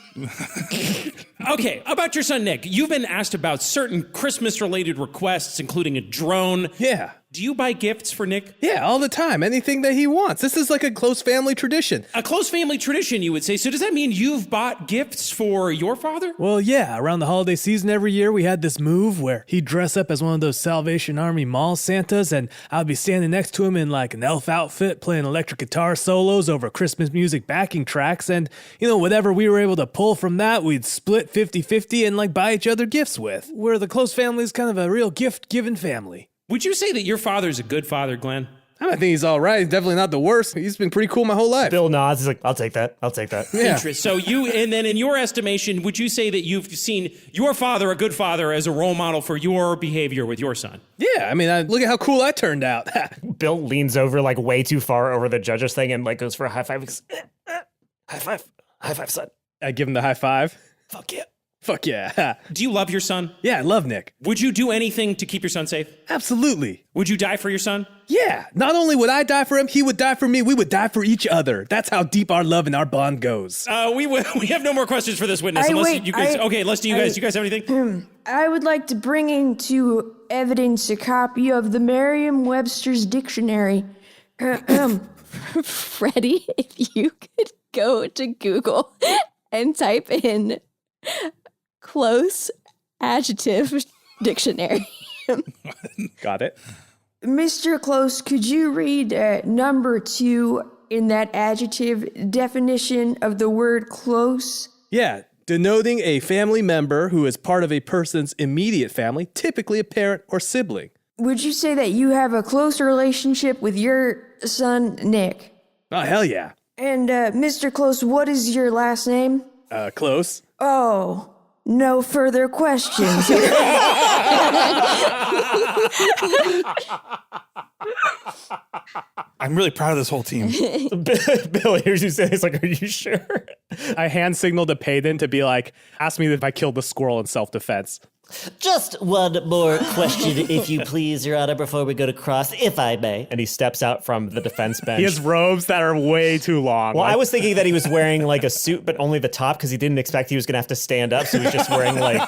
Okay, about your son, Nick. You've been asked about certain Christmas-related requests, including a drone. Yeah. Do you buy gifts for Nick? Yeah, all the time. Anything that he wants. This is like a close family tradition. A close family tradition, you would say. So does that mean you've bought gifts for your father? Well, yeah, around the holiday season every year, we had this move where he'd dress up as one of those Salvation Army mall Santas, and I'd be standing next to him in like an elf outfit playing electric guitar solos over Christmas music backing tracks, and, you know, whatever we were able to pull from that, we'd split 50-50 and like buy each other gifts with. We're the close family is kind of a real gift-giving family. Would you say that your father's a good father, Glenn? I think he's all right. He's definitely not the worst. He's been pretty cool my whole life. Bill nods. He's like, I'll take that. Yeah. Interest. So and then in your estimation, would you say that you've seen your father, a good father, as a role model for your behavior with your son? Yeah, I mean, look at how cool I turned out. Bill leans over like way too far over the judge's thing and like goes for a high five. He goes, high five, son. I give him the high five. Fuck yeah. Fuck yeah. Do you love your son? Yeah, I love Nick. Would you do anything to keep your son safe? Absolutely. Would you die for your son? Yeah, not only would I die for him, he would die for me. We would die for each other. That's how deep our love and our bond goes. We have no more questions for this witness. Okay, let's do you guys. Do you guys have anything? I would like to bring into evidence a copy of the Merriam-Webster's dictionary. Freddie, if you could go to Google and type in close adjective dictionary. Got it. Mr. Close, could you read number 2 in that adjective definition of the word close? Yeah, denoting a family member who is part of a person's immediate family, typically a parent or sibling. Would you say that you have a close relationship with your son, Nick? Oh, hell yeah. And, Mr. Close, what is your last name? Close. Oh, no further questions. I'm really proud of this whole team. Bill hears you say, he's like, are you sure? I hand signaled to Payton to be like, ask me if I killed the squirrel in self-defense. Just one more question, if you please, Your Honor, before we go to cross, if I may. And he steps out from the defense bench. He has robes that are way too long. Well, I was thinking that he was wearing like a suit, but only the top because he didn't expect he was going to have to stand up. So he's just wearing like,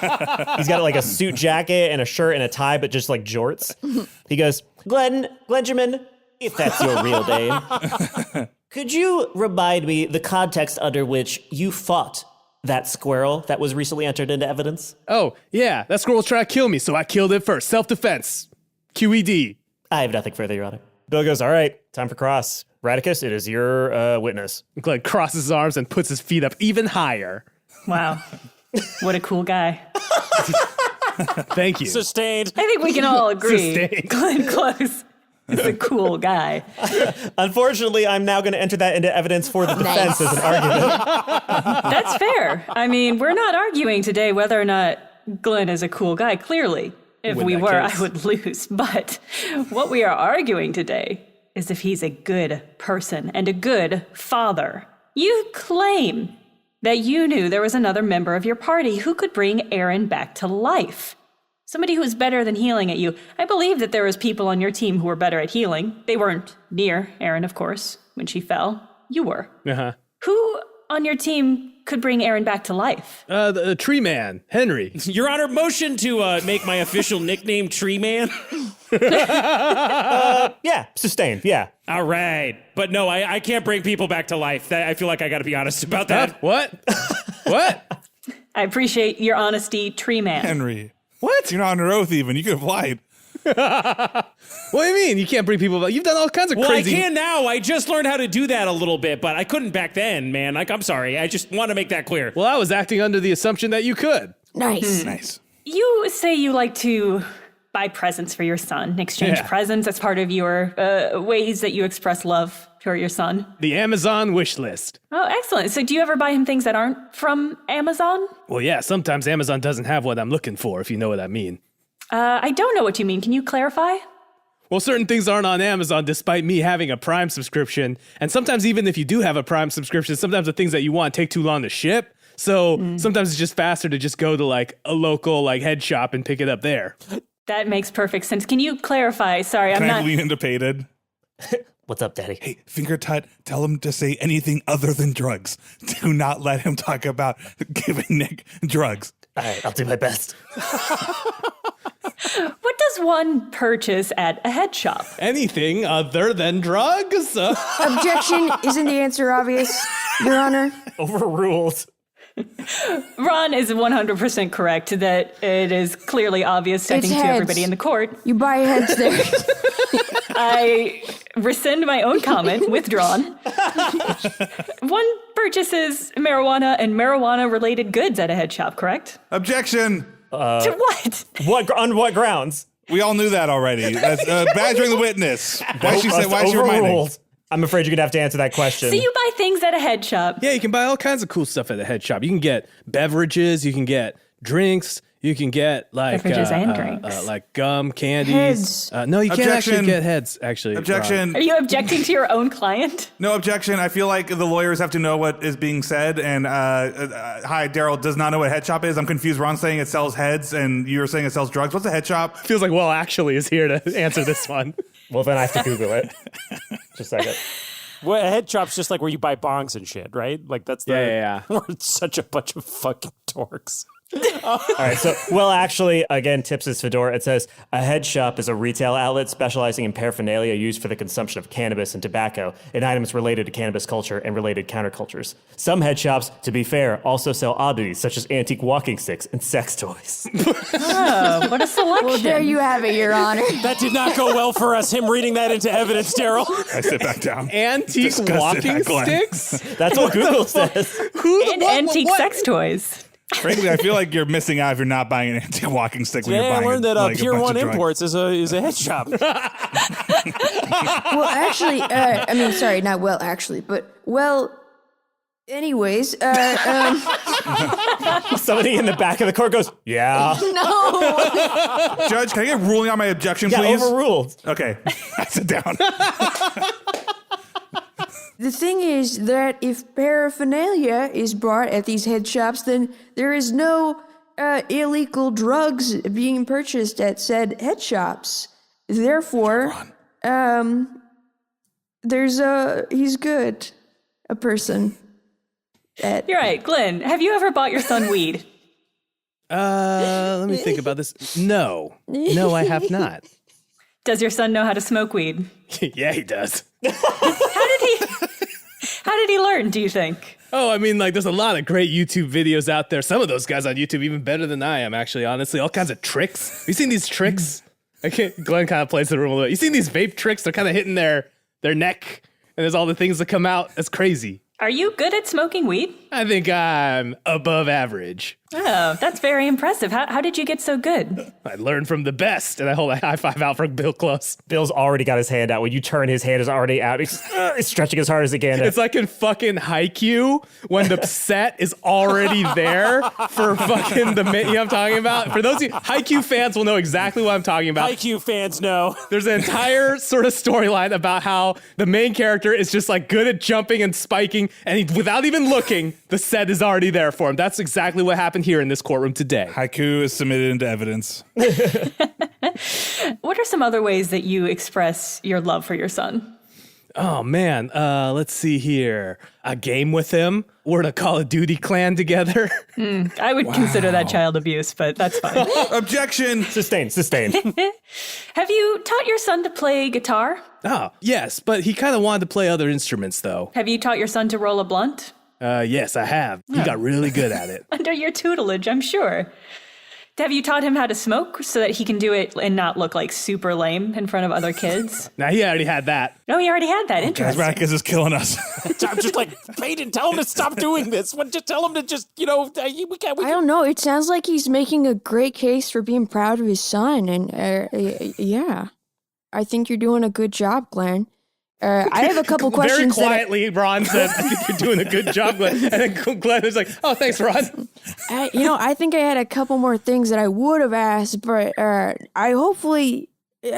he's got like a suit jacket and a shirt and a tie, but just like jorts. He goes, Glenjamin, if that's your real name, Could you remind me the context under which you fought that squirrel that was recently entered into evidence? Oh, yeah, that squirrel was trying to kill me, so I killed it first. Self-defense. QED. I have nothing further, Your Honor. Bill goes, all right, time for cross. Radicus, it is your witness. Glenn crosses his arms and puts his feet up even higher. Wow. What a cool guy. Thank you. Sustained. I think we can all agree. Sustained. Glenn Close is a cool guy. Unfortunately, I'm now going to enter that into evidence for the defense as an argument. That's fair. I mean, we're not arguing today whether or not Glenn is a cool guy. Clearly, if Win we that were, case. I would lose. But what we are arguing today is if he's a good person and a good father. You claim that you knew there was another member of your party who could bring Aaron back to life. Somebody who is better than healing at you. I believe that there was people on your team who were better at healing. They weren't near Aaron, of course, when she fell. You were. Uh-huh. Who on your team could bring Aaron back to life? The tree man, Henry. Your Honor, motion to make my official nickname Tree Man. Yeah, sustained, yeah. All right. But no, I can't bring people back to life. I feel like I got to be honest about that. What? What? I appreciate your honesty, Tree Man. Henry. What? You're not under oath even. You could have lied. What do you mean? You can't bring people back? You've done all kinds of Well, crazy... I can now. I just learned how to do that a little bit, but I couldn't back then, man. Like, I'm sorry. I just want to make that clear. Well, I was acting under the assumption that you could. Nice. Nice. You say you like to buy presents for your son, exchange Yeah. presents as part of your ways that you express love for your son. The Amazon wish list. Oh, excellent. So do you ever buy him things that aren't from Amazon? Well, yeah, sometimes Amazon doesn't have what I'm looking for, if you know what I mean. I don't know what you mean. Can you clarify? Well, certain things aren't on Amazon despite me having a Prime subscription. And sometimes even if you do have a Prime subscription, sometimes the things that you want take too long to ship. So sometimes it's just faster to just go to like a local like head shop and pick it up there. That makes perfect sense. Can you clarify? Sorry, Can I'm I not... lean into Pated? What's up, Daddy? Hey, Finger Tut, tell him to say anything other than drugs. Do not let him talk about giving Nick drugs. All right, I'll do my best. What does one purchase at a head shop? Anything other than drugs? Objection. Isn't the answer obvious, Your Honor? Overruled. Ron is 100% correct that it is clearly obvious, I It's think, to heads. everybody in the court. You buy heads there. I rescind my own comment, withdrawn. One purchases marijuana and marijuana-related goods at a head shop, correct? Objection. To what? On what grounds? We all knew that already. That's badgering the witness. Why is she reminding? Overruled. I'm afraid you're going to have to answer that question. So you buy things at a head shop. Yeah, you can buy all kinds of cool stuff at the head shop. You can get beverages, you can get drinks, you can get like Beverages and drinks. like gum, candies. Heads. No, you can't actually Objection. get heads. Actually, Objection. Are you objecting to your own client? No objection. I feel like the lawyers have to know what is being said. And hi, Darryl does not know what head shop is. I'm confused. Ron's saying it sells heads, and you're saying it sells drugs. What's a head shop? Feels like Well Actually is here to answer this one. Well, then I have to Google it. Just a second. Well, a head shop's just like where you buy bongs and shit, right? Like that's the Yeah. We're such a bunch of fucking dorks. All right, so, well, actually, again, tips his fedora. It says, a head shop is a retail outlet specializing in paraphernalia used for the consumption of cannabis and tobacco and items related to cannabis culture and related countercultures. Some head shops, to be fair, also sell oddities such as antique walking sticks and sex toys. Oh, what a selection. Well, there you have it, Your Honor. That did not go well for us. Him reading that into evidence, Darryl. I sit back down. Antique Disgusted walking at Glenn. sticks? That's what Google says. Who And antique sex toys. Frankly, I feel like you're missing out if you're not buying an antique walking stick when Today you're I buying learned that like, a Pier bunch 1 of drugs. Imports is a head shop. Well, actually, I mean, sorry, not well, actually, but well. Anyways, Somebody in the back of the court goes, yeah. Judge, can I get ruling on my objection, Yeah, please? overruled. Okay, I sit down. the thing is that if paraphernalia is bought at these head shops, then there is no illegal drugs being purchased at said head shops. Therefore, he's good, a person. You're right. Glenn, have you ever bought your son weed? Let me think about this. No, I have not. Does your son know how to smoke weed? Yeah, he does. How did he learn, do you think? Oh, I mean, like, there's a lot of great YouTube videos out there. Some of those guys on YouTube even better than I am, actually, honestly. All kinds of tricks. Have you seen these tricks? Glenn kind of plays the room a little bit. You seen these vape tricks? They're kind of hitting their neck, and there's all the things that come out. That's crazy. Are you good at smoking weed? I think I'm above average. Oh, that's very impressive. How did you get so good? I learned from the best, and I hold a high five out for Bill Close. Bill's already got his hand out. When you turn, his hand is already out. He's stretching as hard as he can. It's like in fucking Haikyuu when the set is already there for fucking the you know what I'm talking about? For those of you Haikyuu fans will know exactly what I'm talking about. Haikyuu fans know. There's an entire sort of storyline about how the main character is just like good at jumping and spiking, and without even looking, the set is already there for him. That's exactly what happened here in this courtroom today. Haiku is submitted into evidence. What are some other ways that you express your love for your son? Oh, man. Let's see here. A game with him. We're in a Call of Duty clan together. I would consider that child abuse, but that's fine. Objection. Sustained. Have you taught your son to play guitar? Oh, yes, but he kind of wanted to play other instruments, though. Have you taught your son to roll a blunt? Yes, I have. He got really good at it. Under your tutelage, I'm sure. Have you taught him how to smoke so that he can do it and not look like super lame in front of other kids? Now, he already had that. Oh, he already had that. Interesting. Radicus is killing us. I'm just like, Peyton, tell him to stop doing this. Just tell him to just, we can't. I don't know. It sounds like he's making a great case for being proud of his son. And yeah, I think you're doing a good job, Glenn. I have a couple questions. Very quietly, Ron said, I think you're doing a good job, Glenn. And then Glenn was like, oh, thanks, Ron. I think I had a couple more things that I would have asked, but I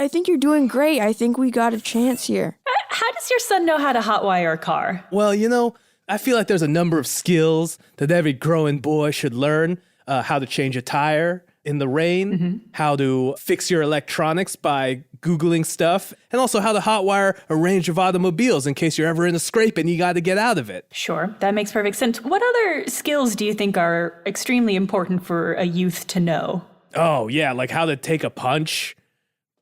think you're doing great. I think we got a chance here. How does your son know how to hotwire a car? Well, I feel like there's a number of skills that every growing boy should learn. How to change a tire in the rain, how to fix your electronics by Googling stuff, and also how to hotwire a range of automobiles in case you're ever in a scrape and you got to get out of it. Sure, that makes perfect sense. What other skills do you think are extremely important for a youth to know? Oh, yeah, like how to take a punch.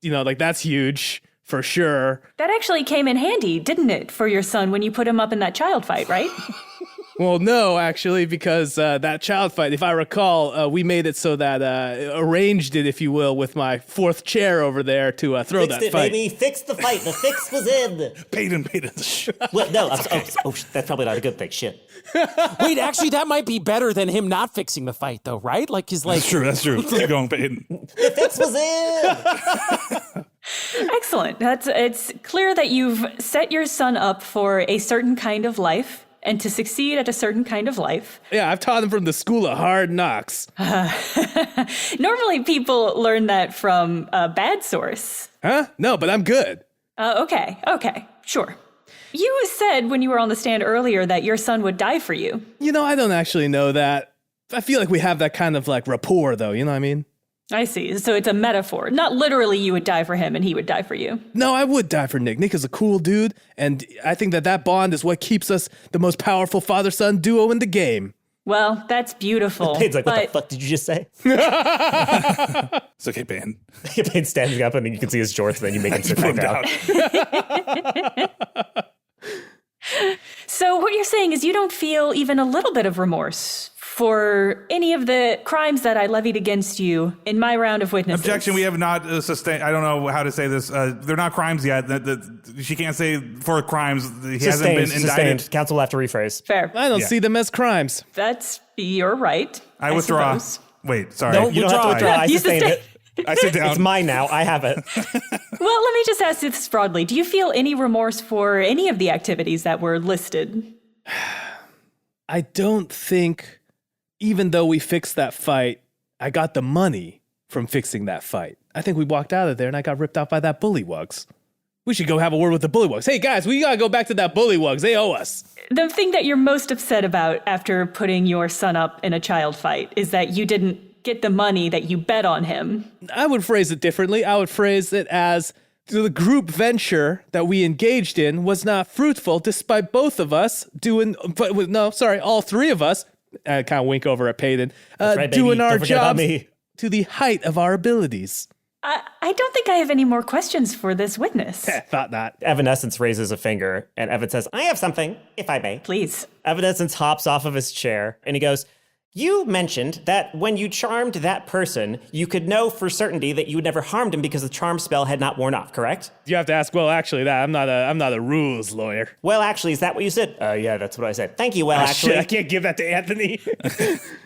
That's huge. For sure. That actually came in handy, didn't it, for your son when you put him up in that child fight, right? Well, no, actually, because that child fight, if I recall, we made it so that arranged it, if you will, with my fourth chair over there to throw Fixed that it, fight. Baby. Fixed the fight. The fix was in. Peyton. Well, no, that's probably not a good thing. Shit. Wait, actually, that might be better than him not fixing the fight, though, right? Like, he's like... That's true. Keep going, Peyton. The fix was in. Excellent. It's clear that you've set your son up for a certain kind of life and to succeed at a certain kind of life. Yeah, I've taught him from the school of hard knocks. Normally people learn that from a bad source. Huh? No, but I'm good. Okay, sure. You said when you were on the stand earlier that your son would die for you. I don't actually know that. I feel like we have that kind of like rapport, though. You know what I mean? I see. So it's a metaphor. Not literally you would die for him and he would die for you. No, I would die for Nick. Nick is a cool dude, and I think that bond is what keeps us the most powerful father-son duo in the game. Well, that's beautiful. Payne's like, what the fuck did you just say? It's okay, Peyton. Payne's standing up, and then you can see his shorts, and then you make him sit back down. So what you're saying is you don't feel even a little bit of remorse for any of the crimes that I levied against you in my round of witnesses. Objection, we have not sustained. I don't know how to say this. They're not crimes yet. She can't say for crimes. He hasn't been indicted. Sustained. Counsel will have to rephrase. Fair. I don't see them as crimes. You're right. I withdraw. Suppose. Wait, sorry. No, you don't have to withdraw. I You sustained it. I sit down. It's mine now. I have it. Well, let me just ask this broadly. Do you feel any remorse for any of the activities that were listed? I don't think, even though we fixed that fight, I got the money from fixing that fight. I think we walked out of there and I got ripped out by that bullywugs. We should go have a word with the bullywugs. Hey, guys, we gotta go back to that bullywugs. They owe us. The thing that you're most upset about after putting your son up in a child fight is that you didn't get the money that you bet on him. I would phrase it differently. I would phrase it as the group venture that we engaged in was not fruitful despite both of us all three of us, I kind of wink over at Peyton, right, doing our jobs me. to the height of our abilities. I don't think I have any more questions for this witness. Thought not. Evanescence raises a finger, and Evan says, I have something, if I may. Please. Evanescence hops off of his chair, and he goes, You mentioned that when you charmed that person, you could know for certainty that you had never harmed him because the charm spell had not worn off, correct? You have to ask, well, actually, that I'm not a rules lawyer. Well, actually, is that what you said? Yeah, that's what I said. Thank you, well, actually. Shit, I can't give that to Anthony.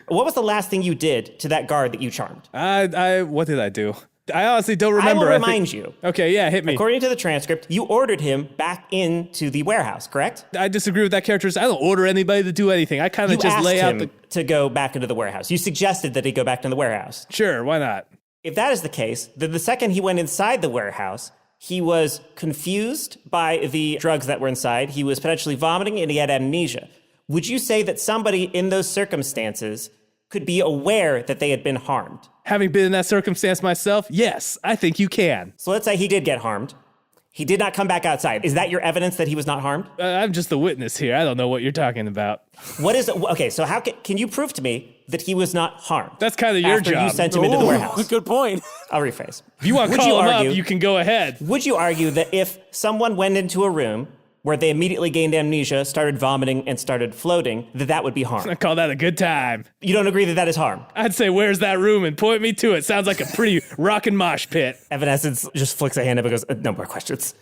What was the last thing you did to that guard that you charmed? What did I do? I honestly don't remember. I will remind you. Okay, yeah, hit me. According to the transcript, you ordered him back into the warehouse, correct? I disagree with that character. I don't order anybody to do anything. I kind of just lay out him to go back into the warehouse. You suggested that he go back into the warehouse. Sure, why not? If that is the case, then the second he went inside the warehouse, he was confused by the drugs that were inside. He was potentially vomiting and he had amnesia. Would you say that somebody in those circumstances could be aware that they had been harmed? Having been in that circumstance myself, yes, I think you can. So let's say he did get harmed. He did not come back outside. Is that your evidence that he was not harmed? I'm just the witness here. I don't know what you're talking about. Okay, so how can you prove to me that he was not harmed? That's kind of your after job. You sent him into the warehouse. Good point. I'll rephrase. If you want to call him up, you can go ahead. Would you argue that if someone went into a room where they immediately gained amnesia, started vomiting, and started floating, that would be harm? I call that a good time. You don't agree that is harm? I'd say, where's that room? And point me to it. Sounds like a pretty rockin' mosh pit. Evanescence just flicks a hand up and goes, no more questions.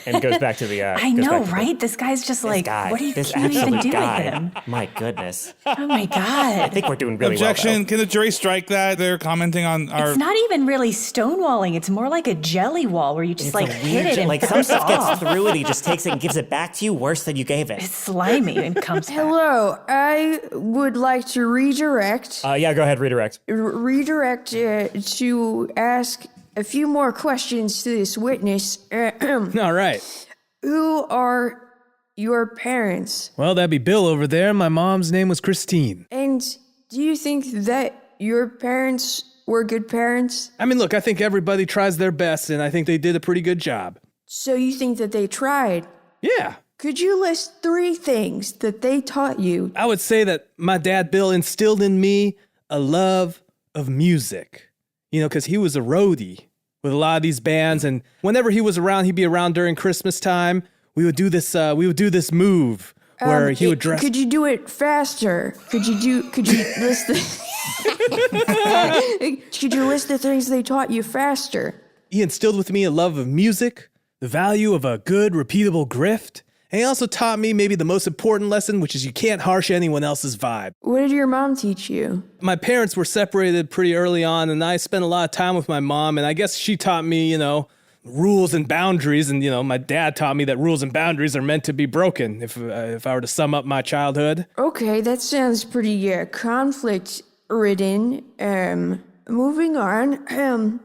And goes back to the... I know, right? This guy's just what are you even doing with him? My goodness. Oh, my God. I think we're doing really Objection. well, though. Can the jury strike that? They're commenting on our... It's not even really stonewalling. It's more like a jelly wall where you just hit it and like some stuff gets through it, he just takes it and gives it back to you worse than you gave it. It's slimy and comes back. Hello, I would like to redirect. Yeah, go ahead, redirect. Redirect to ask a few more questions to this witness. All right. Who are your parents? Well, that'd be Bill over there. My mom's name was Christine. And do you think that your parents were good parents? I mean, look, I think everybody tries their best, and I think they did a pretty good job. So you think that they tried? Yeah. Could you list 3 things that they taught you? I would say that my dad, Bill, instilled in me a love of music. You know, because he was a roadie with a lot of these bands, and whenever he was around, he'd be around during Christmas time. We would do this move where he would dress. Could you do it faster? Could you list could you list the things they taught you faster? He instilled with me a love of music, the value of a good, repeatable grift, and he also taught me maybe the most important lesson, which is you can't harsh anyone else's vibe. What did your mom teach you? My parents were separated pretty early on, and I spent a lot of time with my mom, and I guess she taught me, rules and boundaries, and, my dad taught me that rules and boundaries are meant to be broken, if I were to sum up my childhood. Okay, that sounds pretty conflict-ridden. Moving on,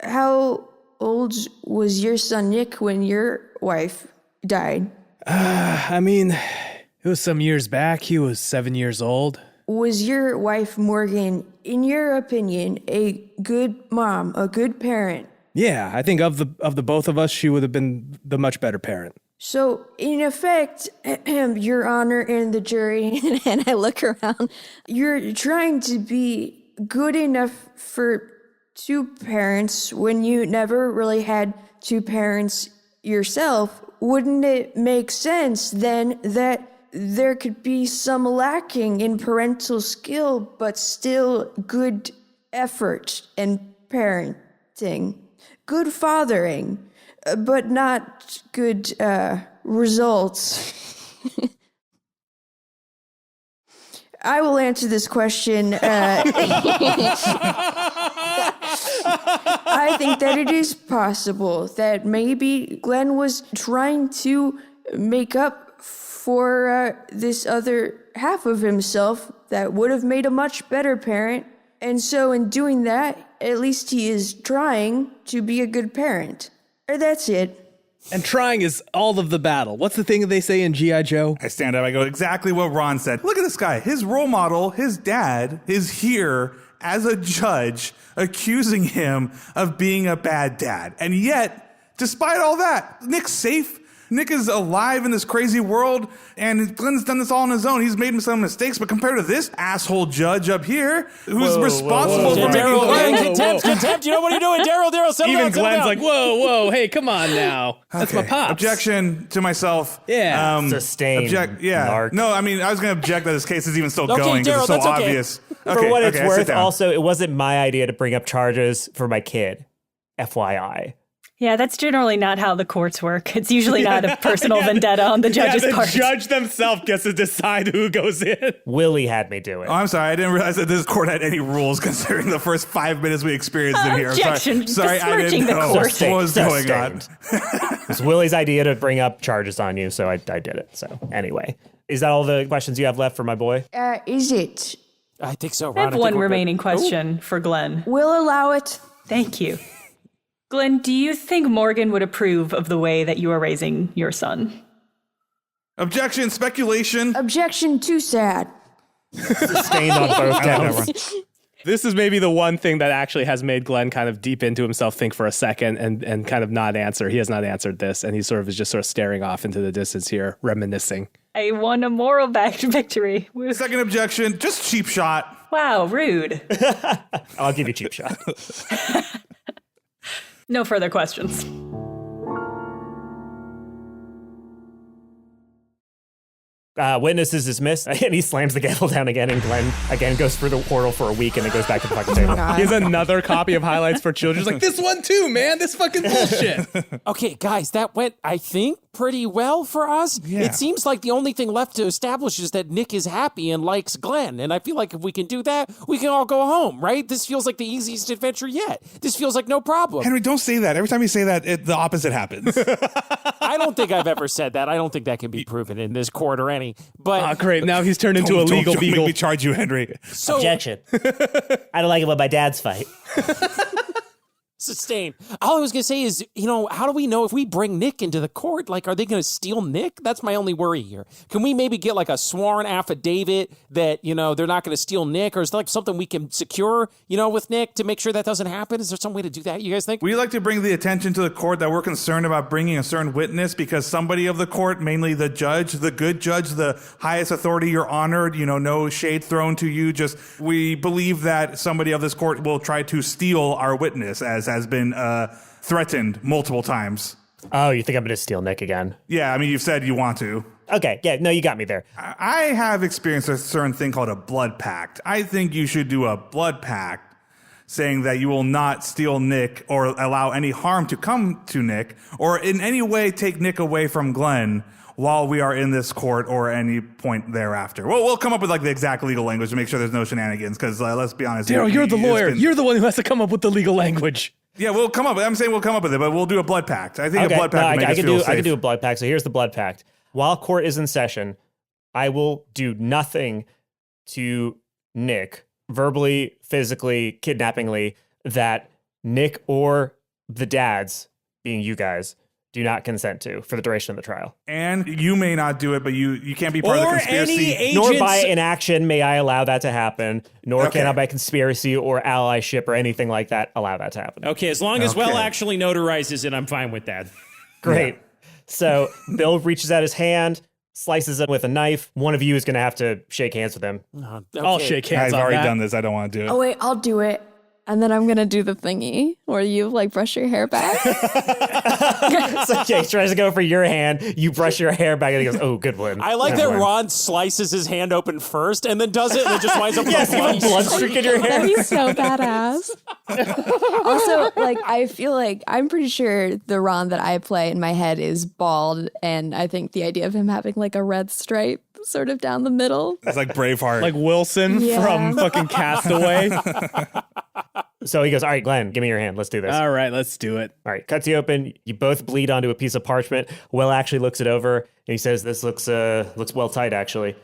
how old was your son Nick when your wife died? I mean, it was some years back. He was 7 years old. Was your wife, Morgan, in your opinion, a good mom, a good parent? Yeah, I think of the both of us, she would have been the much better parent. So, in effect, Your Honor and the jury, And I look around. you're trying to be good enough for 2 parents when you never really had 2 parents yourself. Wouldn't it make sense then that there could be some lacking in parental skill, but still good effort and parenting? Good fathering, but not good results. I will answer this question. I think that it is possible that maybe Glenn was trying to make up for this other half of himself that would have made a much better parent. And so in doing that, at least he is trying to be a good parent. That's it. And trying is all of the battle. What's the thing that they say in G.I. Joe? I stand up, I go, exactly what Ron said. Look at this guy. His role model, his dad, is here as a judge accusing him of being a bad dad. And yet, despite all that, Nick's safe. Nick is alive in this crazy world, and Glenn's done this all on his own. He's made some mistakes, but compared to this asshole judge up here, who's responsible for making Darryl, contempt. You know what are you doing, Darryl? Settle Even down, settle Glenn's down. like, whoa, hey, come on now. That's my pops. Objection to myself. Yeah. Sustained. Yeah. Narc. No, I mean, I was going to object that this case is even still Okay, going because Darryl, it's so that's okay. obvious. For what it's I sit worth, down. also, it wasn't my idea to bring up charges for my kid. FYI. Yeah, that's generally not how the courts work. It's usually not a personal vendetta on the judge's the part. judge themselves gets to decide who goes in. Willie had me do it. Oh, I'm sorry. I didn't realize that this court had any rules considering the first 5 minutes we experienced in here. I'm Objection. sorry, I Besmirching didn't the know court. what was going on. It was Willie's idea to bring up charges on you, so I did it. So anyway, is that all the questions you have left for my boy? Is it? I think so, I Ron. have think one we're good. remaining question for Glenn. We'll allow it. Thank you. Glenn, do you think Morgan would approve of the way that you are raising your son? Objection, speculation. Objection, too sad. Sustained on both counts. This is maybe the one thing that actually has made Glenn kind of deep into himself think for a second and kind of not answer. He has not answered this, and he sort of is just sort of staring off into the distance here, reminiscing. I won a moral victory. Second objection, just cheap shot. Wow, rude. I'll give you a cheap shot. No further questions. Witness is dismissed, and he slams the gavel down again, and Glenn again goes through the portal for a week, and then goes back to the fucking table. He has another copy of Highlights for Children. He's like, this one too, man. This fucking bullshit. Okay, guys, that went, I think, pretty well for us. Yeah. It seems like the only thing left to establish is that Nick is happy and likes Glenn. And I feel like if we can do that, we can all go home, right? This feels like the easiest adventure yet. This feels like no problem. Henry, don't say that. Every time you say that, the opposite happens. I don't think I've ever said that. I don't think that can be proven in this court or any. But Oh, great. Now he's turned into a legal don't beagle. make me charge you, Henry. so Objection. I don't like it when my dads fight. Sustained. All I was going to say is, how do we know if we bring Nick into the court? Like, are they going to steal Nick? That's my only worry here. Can we maybe get like a sworn affidavit that, they're not going to steal Nick? Or is there like something we can secure, with Nick to make sure that doesn't happen? Is there some way to do that, you guys think? We like to bring the attention to the court that we're concerned about bringing a certain witness because somebody of the court, mainly the judge, the good judge, the highest authority, you're honored, no shade thrown to you. Just we believe that somebody of this court will try to steal our witness, as has been threatened multiple times. Oh, you think I'm going to steal Nick again? Yeah, I mean, you've said you want to. Okay, yeah, no, you got me there. I have experienced a certain thing called a blood pact. I think you should do a blood pact saying that you will not steal Nick or allow any harm to come to Nick or in any way take Nick away from Glenn while we are in this court or any point thereafter. Well, we'll come up with like the exact legal language to make sure there's no shenanigans because let's be honest. Darryl, you're the lawyer. You're the one who has to come up with the legal language. Yeah, we'll come up. I'm saying we'll come up with it, but we'll do a blood pact. I think Okay, a blood pact no, would make I us can feel do. safe. I can do a blood pact. So here's the blood pact. While court is in session, I will do nothing to Nick, verbally, physically, kidnappingly, that Nick or the dads, being you guys, do not consent to for the duration of the trial. And you may not do it, but you can't be part of the Or conspiracy. any Nor agents. by inaction may I allow that to happen, nor Okay. can I by conspiracy or allyship or anything like that allow that to happen. Okay, as long as Okay. Well actually notarizes it, I'm fine with that. Great. So Bill reaches out his hand, slices it with a knife. One of you is going to have to shake hands with him. I'll shake hands I've on already that. done this. I don't want to do it. Oh, wait, I'll do it. And then I'm going to do the thingy where you like brush your hair back. So he tries to go for your hand. You brush your hair back, and he goes, "Oh, good one." I like Good that one. Ron slices his hand open first and then does it and it just winds up with Yes, a you have blood blood streak in your hair. That'd be so badass. Also, like, I feel like I'm pretty sure the Ron that I play in my head is bald. And I think the idea of him having like a red stripe sort of down the middle. It's like Braveheart. Like Wilson Yeah. from fucking Castaway. So he goes, "All right, Glenn, give me your hand. Let's do this." All right, let's do it. All right, cuts you open. You both bleed onto a piece of parchment. Will actually looks it over and he says, "This looks well tight, actually."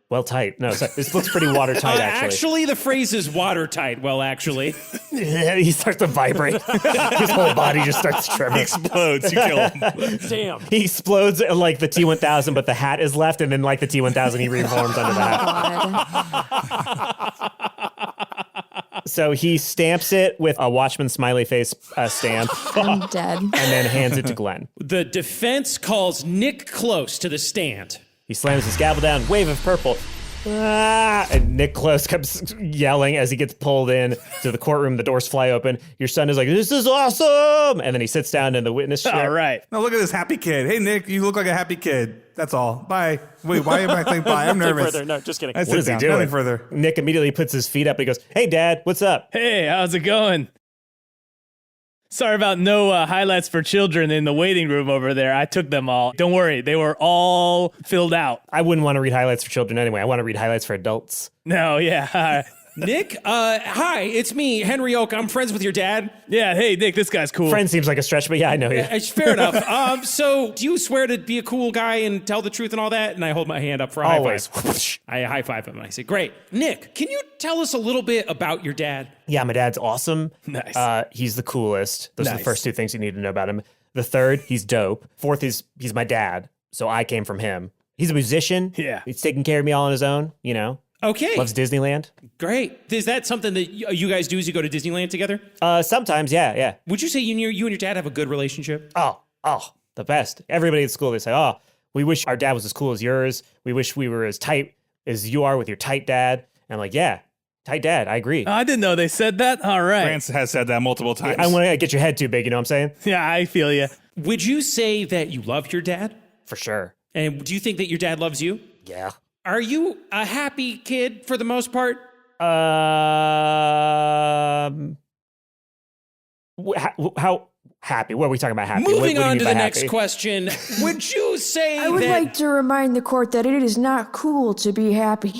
Well tight. No, this looks pretty watertight, actually. Actually, the phrase is watertight. Well, actually. He starts to vibrate. His whole body just starts to tremor. He explodes. You kill him. Damn. He explodes like the T-1000, but the hat is left, and then like the T-1000, he reforms under the hat. So he stamps it with a Watchman smiley face stamp I'm dead. and then hands it to Glenn. The defense calls Nick Close to the stand. He slams his gavel down, wave of purple. Ah! And Nick Close comes yelling as he gets pulled in to the courtroom. The doors fly open. Your son is like, "This is awesome!" And then he sits down in the witness chair. All right. Now look at this happy kid. Hey, Nick, you look like a happy kid. That's all. Bye. Wait, why am I saying bye? I'm nervous. Further. No, just kidding. I What sit is he down. doing? Nothing further. Nick immediately puts his feet up and he goes, "Hey, Dad, what's up?" Hey, how's it going? Sorry about no highlights for children in the waiting room over there. I took them all. Don't worry, they were all filled out. I wouldn't want to read highlights for children anyway. I want to read highlights for adults. No, yeah. Nick, hi, it's me, Henry Oak. I'm friends with your dad. Yeah, hey, Nick, this guy's cool. Friend seems like a stretch, but yeah, I know you. Fair enough. So do you swear to be a cool guy and tell the truth and all that? And I hold my hand up for a high Always. five. I high five him and I say, great. Nick, can you tell us a little bit about your dad? Yeah, my dad's awesome. Nice. He's the coolest. Those are the Nice. first two things you need to know about him. The third, he's dope. Fourth is he's my dad, so I came from him. He's a musician. Yeah. He's taking care of me all on his own, you know. Okay, Loves Disneyland. great. Is that something that you guys do as you go to Disneyland together? Sometimes, yeah. Would you say you and your dad have a good relationship? Oh, the best. Everybody at school, they say, "Oh, we wish our dad was as cool as yours. We wish we were as tight as you are with your tight dad." And I'm like, yeah, tight dad, I agree. I didn't know they said that. All right. France has said that multiple times. I want to get your head too big, you know what I'm saying? Yeah, I feel you. Would you say that you love your dad? For sure. And do you think that your dad loves you? Yeah. Are you a happy kid for the most part? How happy? What are we talking about happy? What Moving do you on mean to by the next happy? question. Would you say I would that like to remind the court that it is not cool to be happy.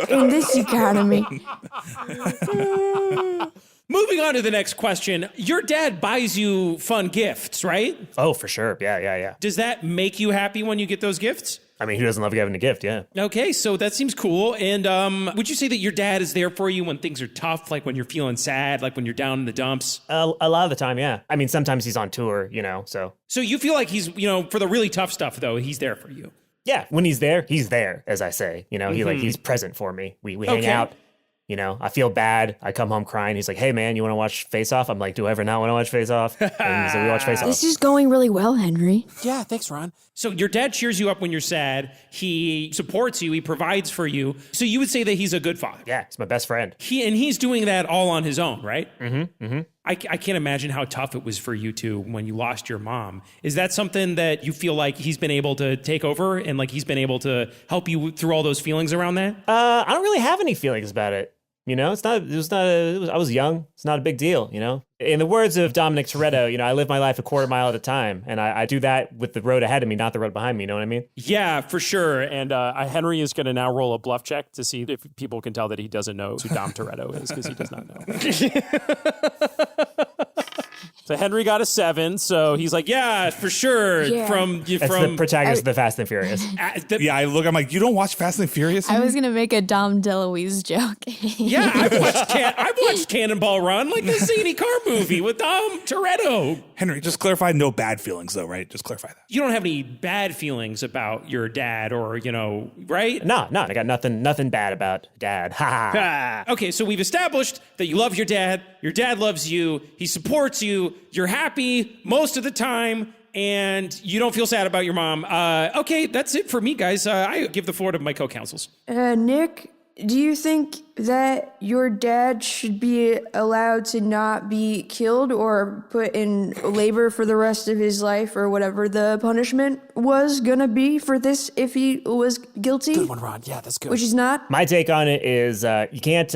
In this economy. Moving on to the next question. Your dad buys you fun gifts, right? Oh, for sure. Yeah. Does that make you happy when you get those gifts? I mean, who doesn't love giving a gift? Yeah. Okay, so that seems cool. And would you say that your dad is there for you when things are tough, like when you're feeling sad, like when you're down in the dumps? A lot of the time, yeah. I mean, sometimes he's on tour, you know, so. So you feel like he's, for the really tough stuff, though, he's there for you. Yeah, when he's there, as I say. You know, he's present for me. We hang Okay. out. You know, I feel bad. I come home crying. He's like, "Hey, man, you want to watch Face Off?" I'm like, "Do I ever not want to watch Face Off?" And so we watch Face Off. This is going really well, Henry. Yeah, thanks, Ron. So your dad cheers you up when you're sad. He supports you. He provides for you. So you would say that he's a good father. Yeah, he's my best friend. He's doing that all on his own, right? I can't imagine how tough it was for you two when you lost your mom. Is that something that you feel like he's been able to take over and like he's been able to help you through all those feelings around that? I don't really have any feelings about it. You know, I was young. It's not a big deal, you know? In the words of Dominic Toretto, I live my life a quarter mile at a time. And I do that with the road ahead of me, not the road behind me. You know what I mean? Yeah, for sure. And Henry is going to now roll a bluff check to see if people can tell that he doesn't know who Dom Toretto is, because he does not know. So Henry got a 7, so he's like, yeah, for sure. Yeah. From That's the protagonist of the Fast and Furious. Yeah, I'm like, you don't watch Fast and Furious? I was gonna make a Dom DeLuise joke. Yeah, I've watched Cannonball Run, like the zany car movie with Dom Toretto. Henry, just clarify, no bad feelings though, right? Just clarify that. You don't have any bad feelings about your dad or, right? No, I got nothing bad about Dad. Ha ha. Okay, so we've established that you love your dad loves you, he supports you, you're happy most of the time, and you don't feel sad about your mom. Okay, that's it for me, guys. I give the floor to my co-counsels. Nick, do you think that your dad should be allowed to not be killed or put in labor for the rest of his life, or whatever the punishment was gonna be for this if he was guilty? Good one, Ron. Yeah, that's good. Which is not. My take on it is you can't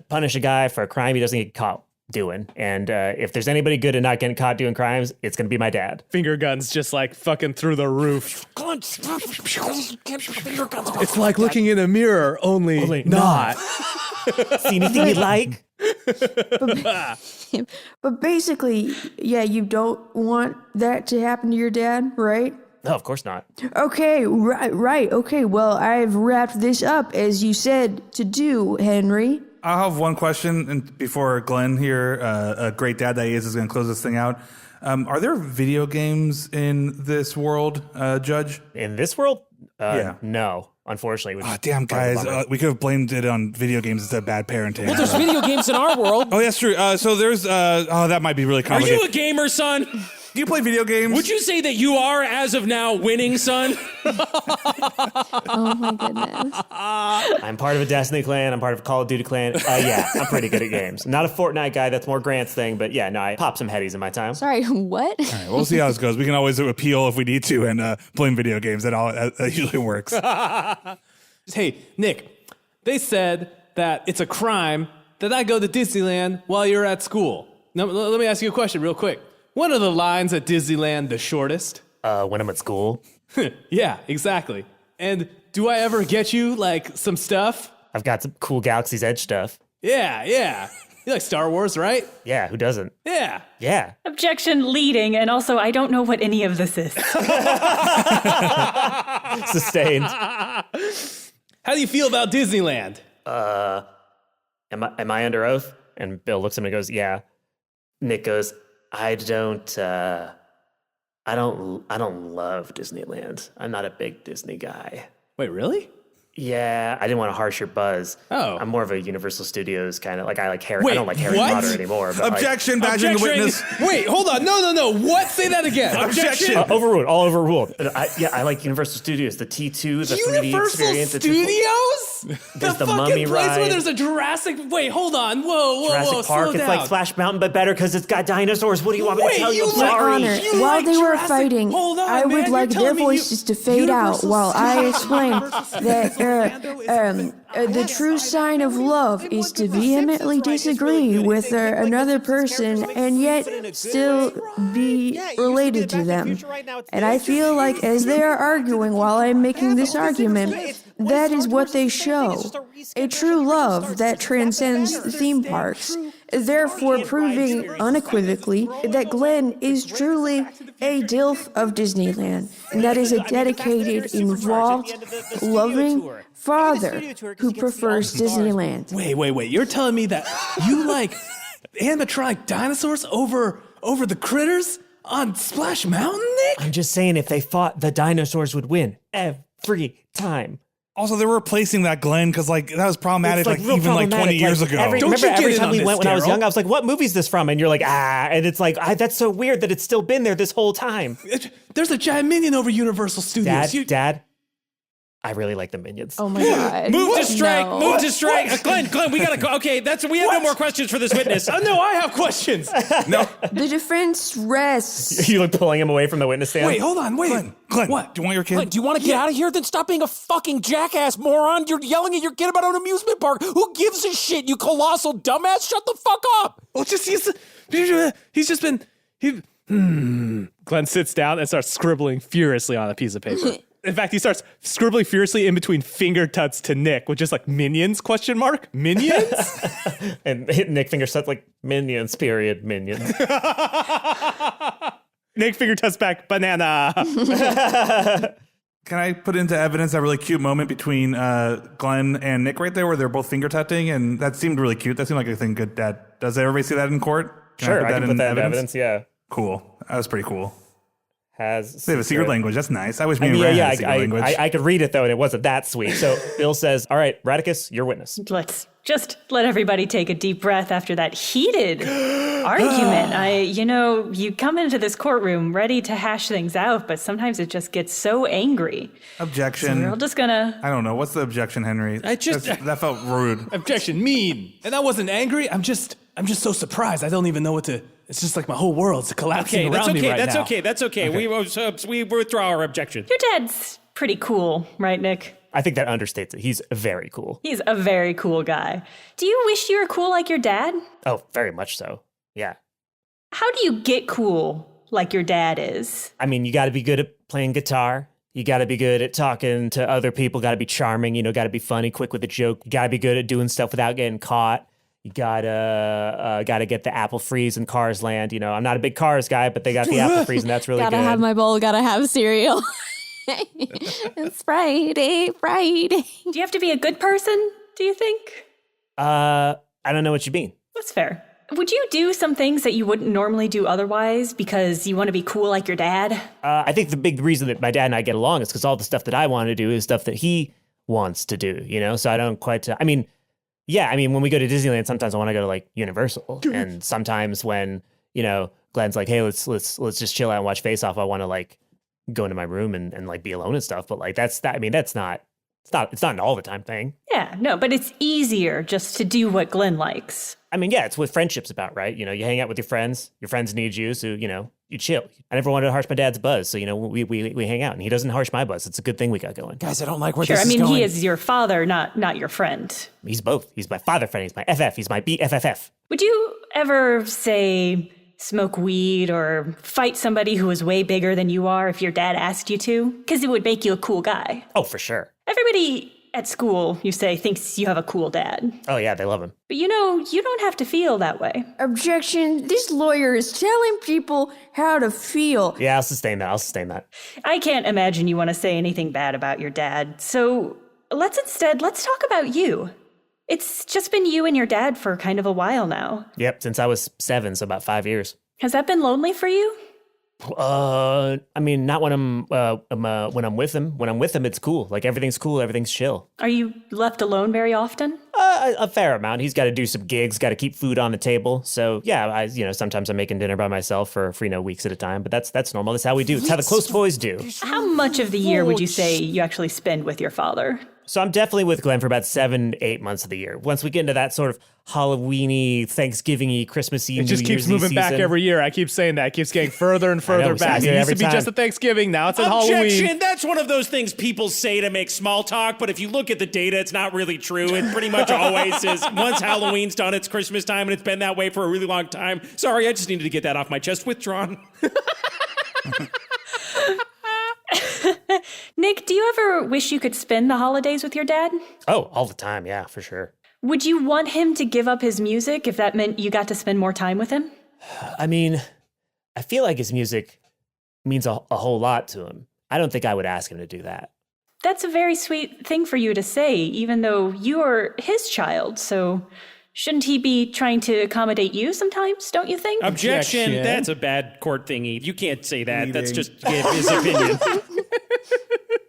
punish a guy for a crime he doesn't get caught doing. And if there's anybody good at not getting caught doing crimes, it's going to be my dad. Finger guns just like fucking through the roof. It's like looking in a mirror, only not. See anything you like? But basically, yeah, you don't want that to happen to your dad, right? No, of course not. Okay, right. Okay, well, I've wrapped this up as you said to do, Henry. I'll have one question, and before Glenn here, a great dad that he is going to close this thing out. Are there video games in this world, Judge? In this world? Yeah. No. unfortunately. Damn, guys. We could have blamed it on video games instead of bad parenting. Well, there's video games in our world. Oh, that's true. So there's, that might be really Are complicated. you a gamer, son? Do you play video games? Would you say that you are, as of now, winning, son? Oh my goodness. I'm part of a Destiny clan. I'm part of a Call of Duty clan. Yeah, I'm pretty good at games. I'm not a Fortnite guy. That's more Grant's thing. But yeah, no, I pop some headies in my time. Sorry, what? All right, we'll see how this goes. We can always appeal if we need to and blame video games. That usually works. Hey, Nick, they said that it's a crime that I go to Disneyland while you're at school. Now, let me ask you a question real quick. When are the lines at Disneyland the shortest? When I'm at school. Yeah, exactly. And do I ever get you, like, some stuff? I've got some cool Galaxy's Edge stuff. Yeah. You like Star Wars, right? Yeah, who doesn't? Yeah. Yeah. Objection leading, and also I don't know what any of this is. Sustained. How do you feel about Disneyland? Am I under oath? And Bill looks at me and goes, yeah. Nick goes, I don't love Disneyland. I'm not a big Disney guy. Wait, really? Yeah, I didn't want to harsh your buzz. Oh. I'm more of a Universal Studios kind of, like, I like Harry. Wait, I don't like Harry what? Potter anymore. But Objection, badgering the witness. Wait, hold on. No. What? Say that again. Objection. Overruled. All overruled. I like Universal Studios. The T2, the 3D Universal experience. Studios? There's the fucking Mummy place ride. where there's a Jurassic... Wait, hold on. Whoa, Jurassic slow Park. It's down. like Splash Mountain, but better because it's got dinosaurs. What do you want me to tell you? I'm you Your sorry. Honor, You while like they were Jurassic- fighting, Hold on, I would man, like you're their telling me voices to fade out Universal while I Studios explain versus that the true sign of love is to vehemently disagree with another person and yet still be related to them. And I feel like as they are arguing while I'm making this argument, that is what they show. A true love that transcends the theme parks, therefore proving unequivocally that Glenn is truly a DILF of Disneyland, and that is a dedicated, involved, loving father who prefers Disneyland. Wait. You're telling me that you like animatronic dinosaurs over the critters on Splash Mountain, Nick? I'm just saying, if they fought, the dinosaurs would win every time. Also, they were replacing that Glenn because that was problematic It's, even real 20 problematic. years ago. Don't Remember you get every in time on we this, went when I was Darryl? young, I was like, what movie is this from? And you're like, and it's like, that's so weird that it's still been there this whole time. There's a giant minion over Universal Studios. Dad, I really like the Minions. Oh my god. Move to strike. No. Move to strike. Glenn, we gotta go. Okay, we have no more questions for this witness. No, I have questions. No. The defense rests. You like pulling him away from the witness stand? Wait, hold on. Glenn, What? do you want your kid? Glenn, do you want to get out of here? Then stop being a fucking jackass, moron. You're yelling at your kid about an amusement park. Who gives a shit, you colossal dumbass? Shut the fuck up. Well, he's just been... Glenn sits down and starts scribbling furiously on a piece of paper. In fact, he starts scribbling furiously in between finger tuts to Nick with just like minions, ? Minions? And Nick finger set like minions, period, minions. Nick finger tuts back, banana. Can I put into evidence that really cute moment between Glenn and Nick right there where they're both finger tutting? And that seemed really cute. That seemed like a thing good dad does. Everybody see that in court? Sure, I can put that in evidence, yeah. Cool. That was pretty cool. They have a secret secret language. That's nice. I wish me and Rand had a secret language. I could read it, though, and it wasn't that sweet. So Bill says, all right, Radicus, you're witness. Let's just let everybody take a deep breath after that heated argument. You come into this courtroom ready to hash things out, but sometimes it just gets so angry. Objection. So we're all just gonna... I don't know. What's the objection, Henry? That felt rude. Objection, mean. And I wasn't angry. I'm just so surprised. I don't even know what to... It's just like my whole world's collapsing around me right now. That's okay. We withdraw our objection. Your dad's pretty cool, right, Nick? I think that understates it. He's very cool. He's a very cool guy. Do you wish you were cool like your dad? Oh, very much so. Yeah. How do you get cool like your dad is? I mean, you got to be good at playing guitar. You got to be good at talking to other people. Got to be charming. Got to be funny, quick with a joke. You got to be good at doing stuff without getting caught. You gotta get the apple freeze in Cars Land. I'm not a big Cars guy, but they got the apple freeze, and that's really Gotta good. have my bowl, gotta have cereal. It's Friday. Do you have to be a good person, do you think? I don't know what you mean. That's fair. Would you do some things that you wouldn't normally do otherwise because you want to be cool like your dad? I think the big reason that my dad and I get along is because all the stuff that I want to do is stuff that he wants to do, you know? So I don't quite, I mean, when we go to Disneyland, sometimes I want to go to like Universal. And sometimes when, you know, Glenn's like, hey, let's just chill out and watch Face Off, I want to like go into my room and like be alone and stuff. But like, it's not an all the time thing. Yeah, no, but it's easier just to do what Glenn likes. I mean, yeah, it's what friendship's about, right? You know, you hang out with your friends need you, so, you know, you chill. I never wanted to harsh my dad's buzz, so, you know, we hang out, and he doesn't harsh my buzz. It's a good thing we got going. Guys, I don't like where Sure, this I is mean, going. he is your father, not your friend. He's both. He's my father friend. He's my FF. He's my BFFF. Would you ever, say, smoke weed or fight somebody who is way bigger than you are if your dad asked you to? Because it would make you a cool guy. Oh, for sure. Everybody at school, you say, thinks you have a cool dad. Oh, yeah, they love him. But you know, you don't have to feel that way. Objection. This lawyer is telling people how to feel. Yeah, I'll sustain that. I can't imagine you want to say anything bad about your dad. So let's talk about you. It's just been you and your dad for kind of a while now. Yep, since I was 7, so about 5 years. Has that been lonely for you? I mean, not when when I'm with him. When I'm with him, it's cool. Like, everything's cool, everything's chill. Are you left alone very often? A fair amount. He's got to do some gigs, got to keep food on the table. So yeah, sometimes I'm making dinner by myself for weeks at a time. But that's normal. That's how we do. It's how the close boys do. How much of the year would you say you actually spend with your father? So I'm definitely with Glenn for about 7-8 months of the year. Once we get into that sort of Halloween-y, Thanksgiving-y, Christmassy, It just New keeps Year's-y moving back season. every year. I keep saying that. It keeps getting further and further we back. say It it used to every be just time. at Thanksgiving. Now it's at Objection! Halloween. That's one of those things people say to make small talk, but if you look at the data, it's not really true. It pretty much always is. Once Halloween's done, it's Christmas time, and it's been that way for a really long time. Sorry, I just needed to get that off my chest. Withdrawn. Nick, do you ever wish you could spend the holidays with your dad? Oh, all the time. Yeah, for sure. Would you want him to give up his music if that meant you got to spend more time with him? I mean, I feel like his music means a whole lot to him. I don't think I would ask him to do that. That's a very sweet thing for you to say, even though you are his child, so shouldn't he be trying to accommodate you sometimes, don't you think? Objection. That's a bad court thingy. You can't say that. That's just his opinion.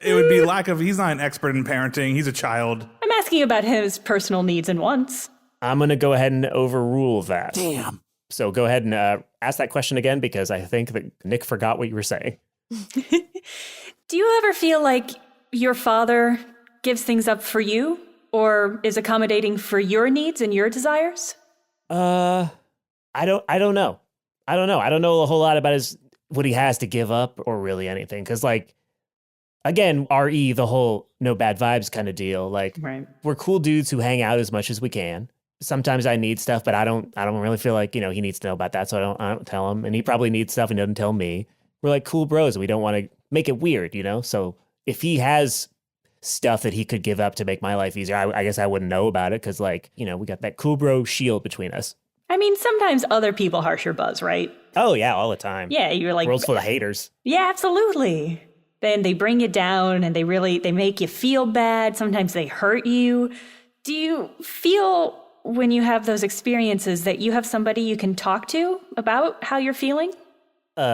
It would be he's not an expert in parenting. He's a child. I'm asking about his personal needs and wants. I'm going to go ahead and overrule that. Damn. So go ahead and ask that question again, because I think that Nick forgot what you were saying. Do you ever feel like your father gives things up for you or is accommodating for your needs and your desires? I don't know. I don't know a whole lot about what he has to give up or really anything. Cause like, again, RE, the whole no bad vibes kind of deal. Like, Right. We're cool dudes who hang out as much as we can. Sometimes I need stuff, but I don't really feel like, you know, he needs to know about that. So I don't tell him, and he probably needs stuff and doesn't tell me. We're like cool bros, and we don't want to make it weird, you know? So if he has stuff that he could give up to make my life easier, I guess I wouldn't know about it, because, like, you know, we got that cool bro shield between us. I mean, sometimes other people harsh your buzz, right? Oh yeah, all the time. Yeah, you're like, World's full of haters. yeah, absolutely. Then they bring you down and they make you feel bad. Sometimes they hurt you. Do you feel when you have those experiences that you have somebody you can talk to about how you're feeling? No.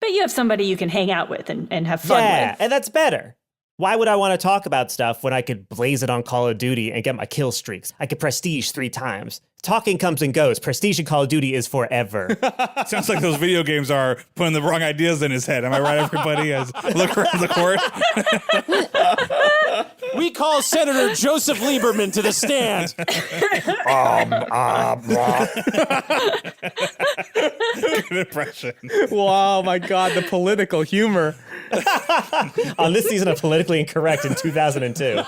But you have somebody you can hang out with and have fun Yeah, with. and that's better. Why would I want to talk about stuff when I could blaze it on Call of Duty and get my kill streaks? I could prestige 3 times. Talking comes and goes. Prestige in Call of Duty is forever. Sounds like those video games are putting the wrong ideas in his head. Am I right, everybody? As look around the court. We call Senator Joseph Lieberman to the stand. Good impression. Wow, my God, the political humor. On this season of Politically Incorrect in 2002.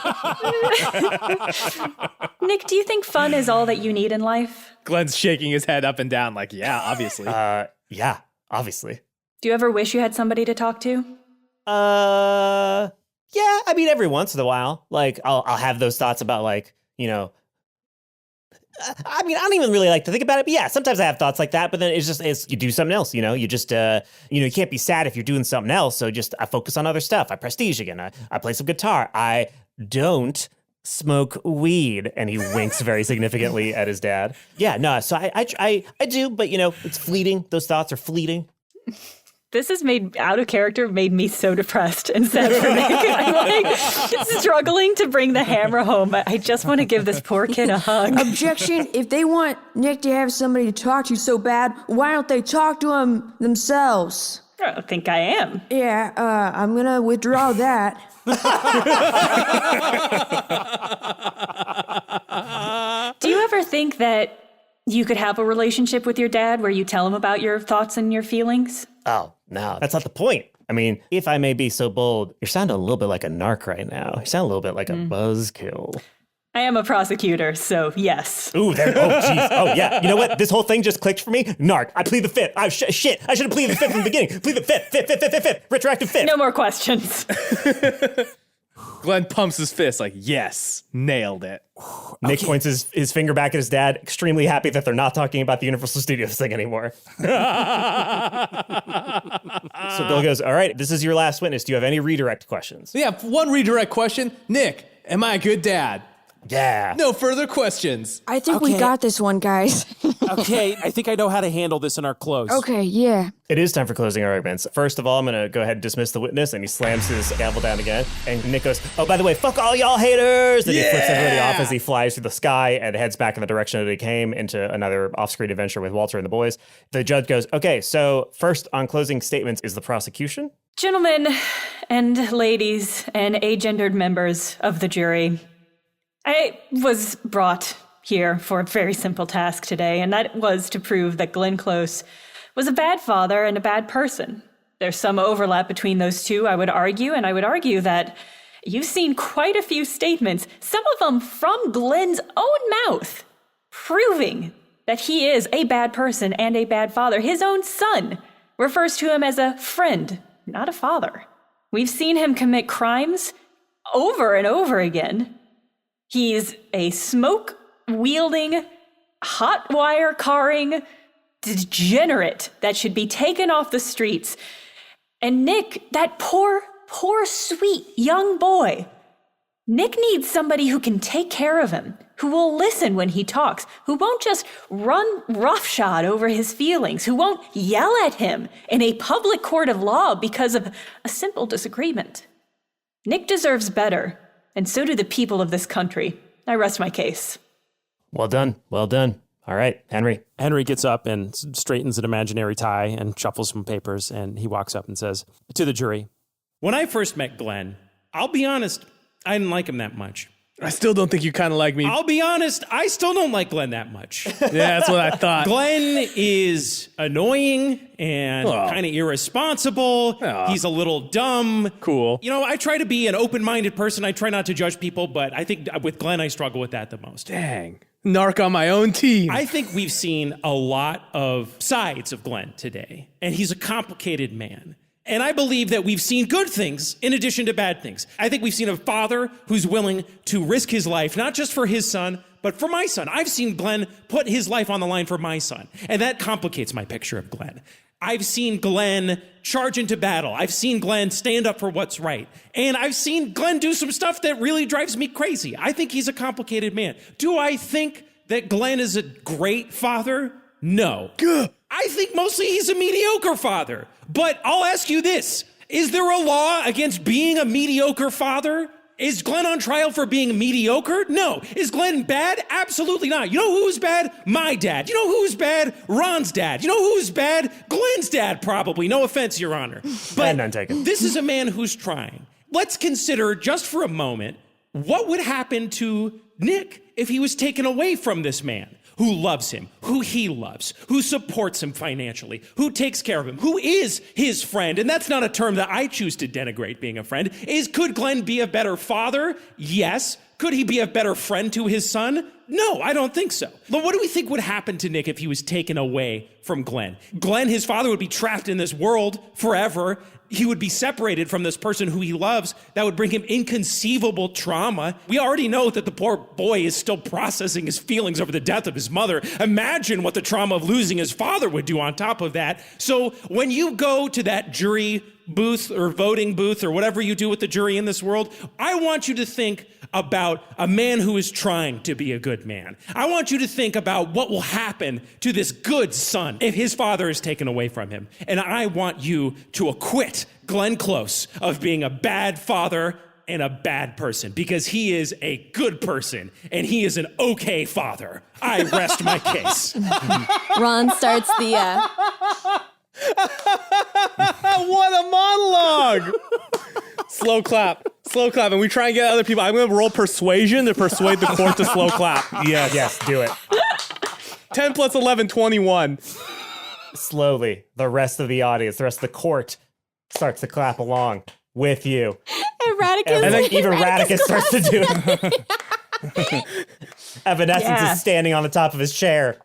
Nick, do you think fun is all that you need in life? Glenn's shaking his head up and down like, yeah, obviously. Yeah, obviously. Do you ever wish you had somebody to talk to? Yeah, I mean, every once in a while, like, I'll have those thoughts about, like, you know, I mean, I don't even really like to think about it, but yeah, sometimes I have thoughts like that, but then it's you do something else, you know, you just, you can't be sad if you're doing something else, so just, I focus on other stuff. I prestige again, I play some guitar, I don't smoke weed, and he winks very significantly at his dad. Yeah, no, so I do, but, you know, it's fleeting, those thoughts are fleeting. This has made me so depressed and sad for Nick. I'm like struggling to bring the hammer home. I just want to give this poor kid a hug. Objection. If they want Nick to have somebody to talk to so bad, why don't they talk to him themselves? I don't think I am. Yeah, I'm gonna withdraw that. Do you ever think that you could have a relationship with your dad where you tell him about your thoughts and your feelings? Oh, no, that's not the point. I mean, if I may be so bold, you're sounding a little bit like a narc right now. You sound a little bit like a buzzkill. I am a prosecutor, so yes. Ooh, there. Oh, jeez. Oh, yeah. You know what? This whole thing just clicked for me. Narc. I plead the fifth. Shit. I should have pleaded the fifth from the beginning. Plead the fifth. Retroactive fifth. No more questions. Glenn pumps his fist like, yes, nailed it. Nick points his finger back at his dad, extremely happy that they're not talking about the Universal Studios thing anymore. So Bill goes, all right, this is your last witness. Do you have any redirect questions? Yeah, one redirect question. Nick, am I a good dad? Yeah. No further questions. I think we got this one, guys. Okay, I think I know how to handle this in our close. Okay, yeah. It is time for closing arguments. First of all, I'm going to go ahead and dismiss the witness, and he slams his gavel down again. And Nick goes, oh, by the way, fuck all y'all haters! And he flips everybody off as he flies through the sky and heads back in the direction that he came into another off-screen adventure with Walter and the boys. The judge goes, okay, so first on closing statements is the prosecution. Gentlemen and ladies and agendered members of the jury, I was brought here for a very simple task today, and that was to prove that Glenn Close was a bad father and a bad person. There's some overlap between those two, I would argue, and I would argue that you've seen quite a few statements, some of them from Glenn's own mouth, proving that he is a bad person and a bad father. His own son refers to him as a friend, not a father. We've seen him commit crimes over and over again. He's a smoke-wielding, hot wire carring degenerate that should be taken off the streets. And Nick, that poor, sweet young boy, Nick needs somebody who can take care of him, who will listen when he talks, who won't just run roughshod over his feelings, who won't yell at him in a public court of law because of a simple disagreement. Nick deserves better. And so do the people of this country. I rest my case. Well done. All right, Henry. Henry gets up and straightens an imaginary tie and shuffles some papers, and he walks up and says to the jury, When I first met Glenn, I'll be honest, I didn't like him that much. I still don't think you kind of like me. I'll be honest, I still don't like Glenn that much. Yeah, that's what I thought. Glenn is annoying and kind of irresponsible. He's a little dumb. Cool. You know, I try to be an open-minded person. I try not to judge people, but I think with Glenn, I struggle with that the most. Dang. Narc on my own team. I think we've seen a lot of sides of Glenn today, and he's a complicated man. And I believe that we've seen good things in addition to bad things. I think we've seen a father who's willing to risk his life, not just for his son, but for my son. I've seen Glenn put his life on the line for my son, and that complicates my picture of Glenn. I've seen Glenn charge into battle. I've seen Glenn stand up for what's right. And I've seen Glenn do some stuff that really drives me crazy. I think he's a complicated man. Do I think that Glenn is a great father? No. I think mostly he's a mediocre father. But I'll ask you this. Is there a law against being a mediocre father? Is Glenn on trial for being mediocre? No. Is Glenn bad? Absolutely not. You know who's bad? My dad. You know who's bad? Ron's dad. You know who's bad? Glenn's dad, probably. No offense, Your Honor. But none taken. This is a man who's trying. Let's consider just for a moment what would happen to Nick if he was taken away from this man who loves him, who he loves, who supports him financially, who takes care of him, who is his friend. And that's not a term that I choose to denigrate being a friend. Could Glenn be a better father? Yes. Could he be a better friend to his son? No, I don't think so. But what do we think would happen to Nick if he was taken away from Glenn? Glenn, his father, would be trapped in this world forever. He would be separated from this person who he loves. That would bring him inconceivable trauma. We already know that the poor boy is still processing his feelings over the death of his mother. Imagine what the trauma of losing his father would do on top of that. So when you go to that jury booth or voting booth or whatever you do with the jury in this world, I want you to think about a man who is trying to be a good man. I want you to think about what will happen to this good son if his father is taken away from him. And I want you to acquit Glenn Close of being a bad father and a bad person, because he is a good person and he is an okay father. I rest my case. Ron starts the What a monologue! Slow clap. And we try and get other people. I'm going to roll persuasion to persuade the court to slow clap. Yes, do it. 10 plus 11, 21. Slowly, the rest of the audience, the rest of the court starts to clap along with you. And then even Radicus starts to do it. Evanescence is standing on the top of his chair.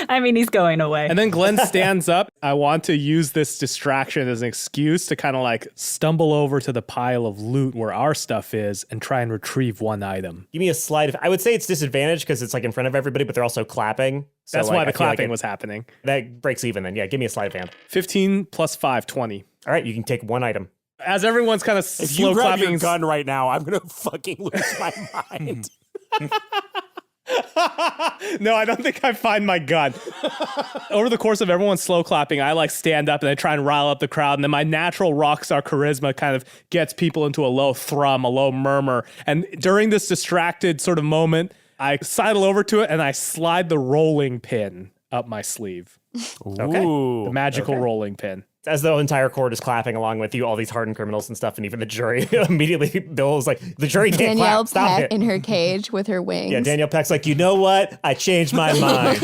I mean, he's going away. And then Glenn stands up. I want to use this distraction as an excuse to kind of like stumble over to the pile of loot where our stuff is and try and retrieve one item. Give me a slide. I would say it's disadvantaged because it's like in front of everybody, but they're also clapping. So That's like, why the I feel like clapping was happening. That breaks even then. Yeah, give me a slide advantage. 15 plus 5, 20. All right, you can take one item. As everyone's kind of If slow you grab clapping. your gun right now, I'm going to fucking lose my mind. No, I don't think I find my gun. Over the course of everyone's slow clapping, I like stand up and I try and rile up the crowd. And then my natural rock star charisma kind of gets people into a low thrum, a low murmur. And during this distracted sort of moment, I sidle over to it and I slide the rolling pin up my sleeve. Okay. The magical rolling pin. As the entire court is clapping along with you, all these hardened criminals and stuff, and even the jury, immediately Bill's like, the jury can't Danielle clap. Stop Peck it. in her cage with her wings. Yeah, Danielle Peck's like, you know what? I changed my mind.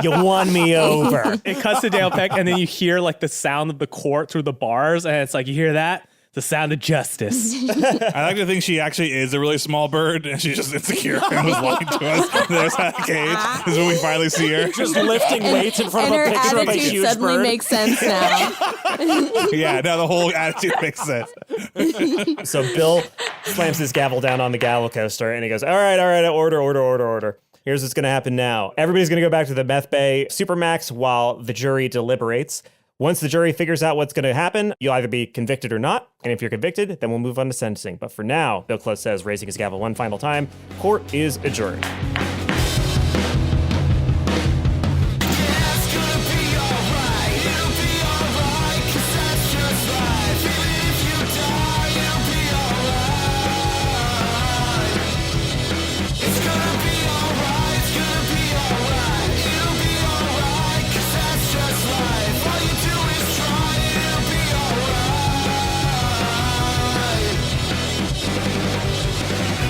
You won me over. It cuts to Danielle Peck, and then you hear like the sound of the court through the bars, and it's like, you hear that? The sound of justice. I like to think she actually is a really small bird, and she's just insecure and was lying to us. There's that cage. This is when we finally see her. Just lifting weights in front And of a her picture of a attitude huge suddenly bird. makes sense now. Yeah, now the whole attitude makes sense. So Bill slams his gavel down on the gavel coaster, and he goes, all right, order. Here's what's going to happen now. Everybody's going to go back to the Beth May Supermax while the jury deliberates. Once the jury figures out what's going to happen, you'll either be convicted or not. And if you're convicted, then we'll move on to sentencing. But for now, Bill Close says, raising his gavel one final time, court is adjourned.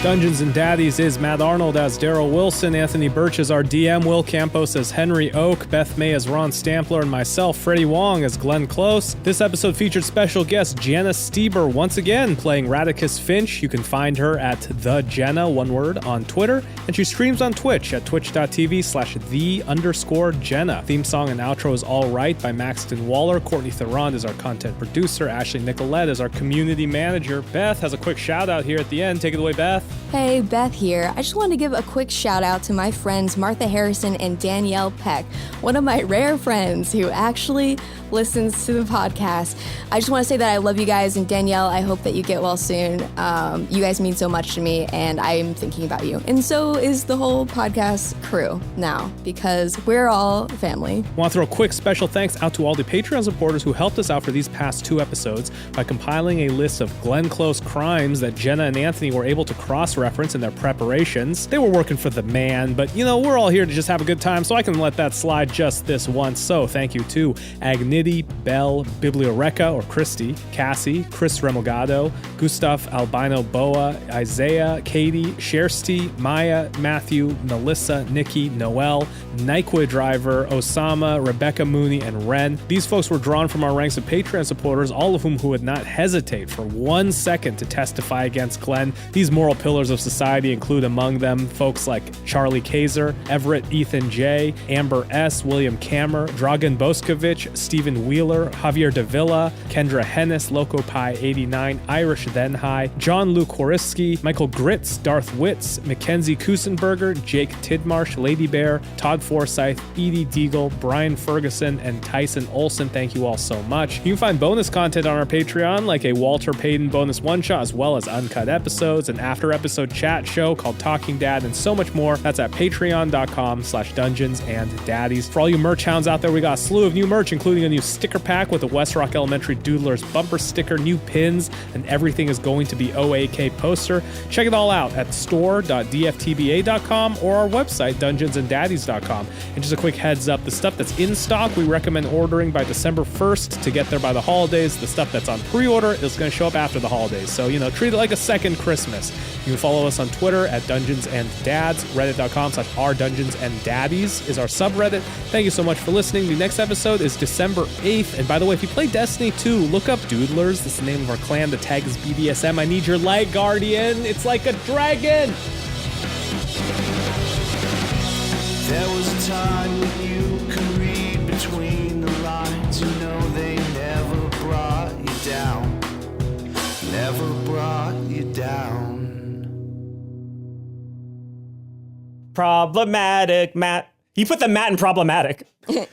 Dungeons and Daddies is Matt Arnold as Darryl Wilson, Anthony Burch as our DM, Will Campos as Henry Oak, Beth May as Ron Stampler, and myself, Freddie Wong as Glenn Close. This episode featured special guest Jenna Stieber once again playing Radicus Finch. You can find her at the Jenna, one word, on Twitter, and she streams on Twitch at twitch.tv/the_Jenna. Theme song and outro is All Right by Maxton Waller. Courtney Theron is our content producer. Ashley Nicolette is our community manager. Beth has a quick shout out here at the end. Take it away, Beth. Hey, Beth here. I just wanted to give a quick shout out to my friends Martha Harrison and Danielle Peck, one of my rare friends who actually listens to the podcast. I just want to say that I love you guys, and Danielle, I hope that you get well soon. You guys mean so much to me, and I'm thinking about you. And so is the whole podcast crew now, because we're all family. I want to throw a quick special thanks out to all the Patreon supporters who helped us out for these past 2 episodes by compiling a list of Glenn Close crimes that Jenna and Anthony were able to cross-reference in their preparations. They were working for the man, but you know, we're all here to just have a good time, so I can let that slide just this once. So thank you to Agniti, Bell, Biblioreca or Christy, Cassie, Chris Remogado, Gustav Albino Boa, Isaiah, Katie, Shersti, Maya, Matthew, Melissa, Nikki, Noel, Nyquid Driver, Osama, Rebecca Mooney, and Ren. These folks were drawn from our ranks of Patreon supporters, all of whom who would not hesitate for 1 second to testify against Glenn. These moral pillars pillars of society include among them folks like Charlie Kaiser, Everett Ethan J., Amber S., William Kammer, Dragan Boskovich, Stephen Wheeler, Javier Davila, Kendra Hennis, Loco Pie 89, Irish Then High, John Luke Horiski, Michael Gritz, Darth Witz, Mackenzie Kusenberger, Jake Tidmarsh, Lady Bear, Todd Forsyth, Edie Deagle, Brian Ferguson, and Tyson Olson. Thank you all so much. You can find bonus content on our Patreon, like a Walter Payton bonus one-shot, as well as uncut episodes, an after-episode chat show called Talking Dad, and so much more. That's at patreon.com/Dungeons and Daddies. For all you merch hounds out there, we got a slew of new merch, including a new sticker pack with the West Rock Elementary Doodlers bumper sticker, new pins, and everything is going to be OAK poster. Check it all out at store.dftba.com or our website, dungeonsanddaddies.com. And just a quick heads up, the stuff that's in stock, we recommend ordering by December 1st to get there by the holidays. The stuff that's on pre-order is going to show up after the holidays. So, treat it like a second Christmas. You can follow us on Twitter at Dungeons and Dads. Reddit.com/rdungeonsanddaddies is our subreddit. Thank you so much for listening. The next episode is December 8th. And by the way, if you play Destiny 2, look up Doodlers. That's the name of our clan. The tag is BDSM. I need your light, Guardian. It's like a dragon. There was a time when you could read between the lines. They never brought you down. Never brought you down. Problematic, Matt. You put the Matt in problematic.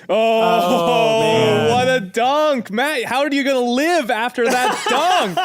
Oh, man. What a dunk. Matt, how are you going to live after that dunk?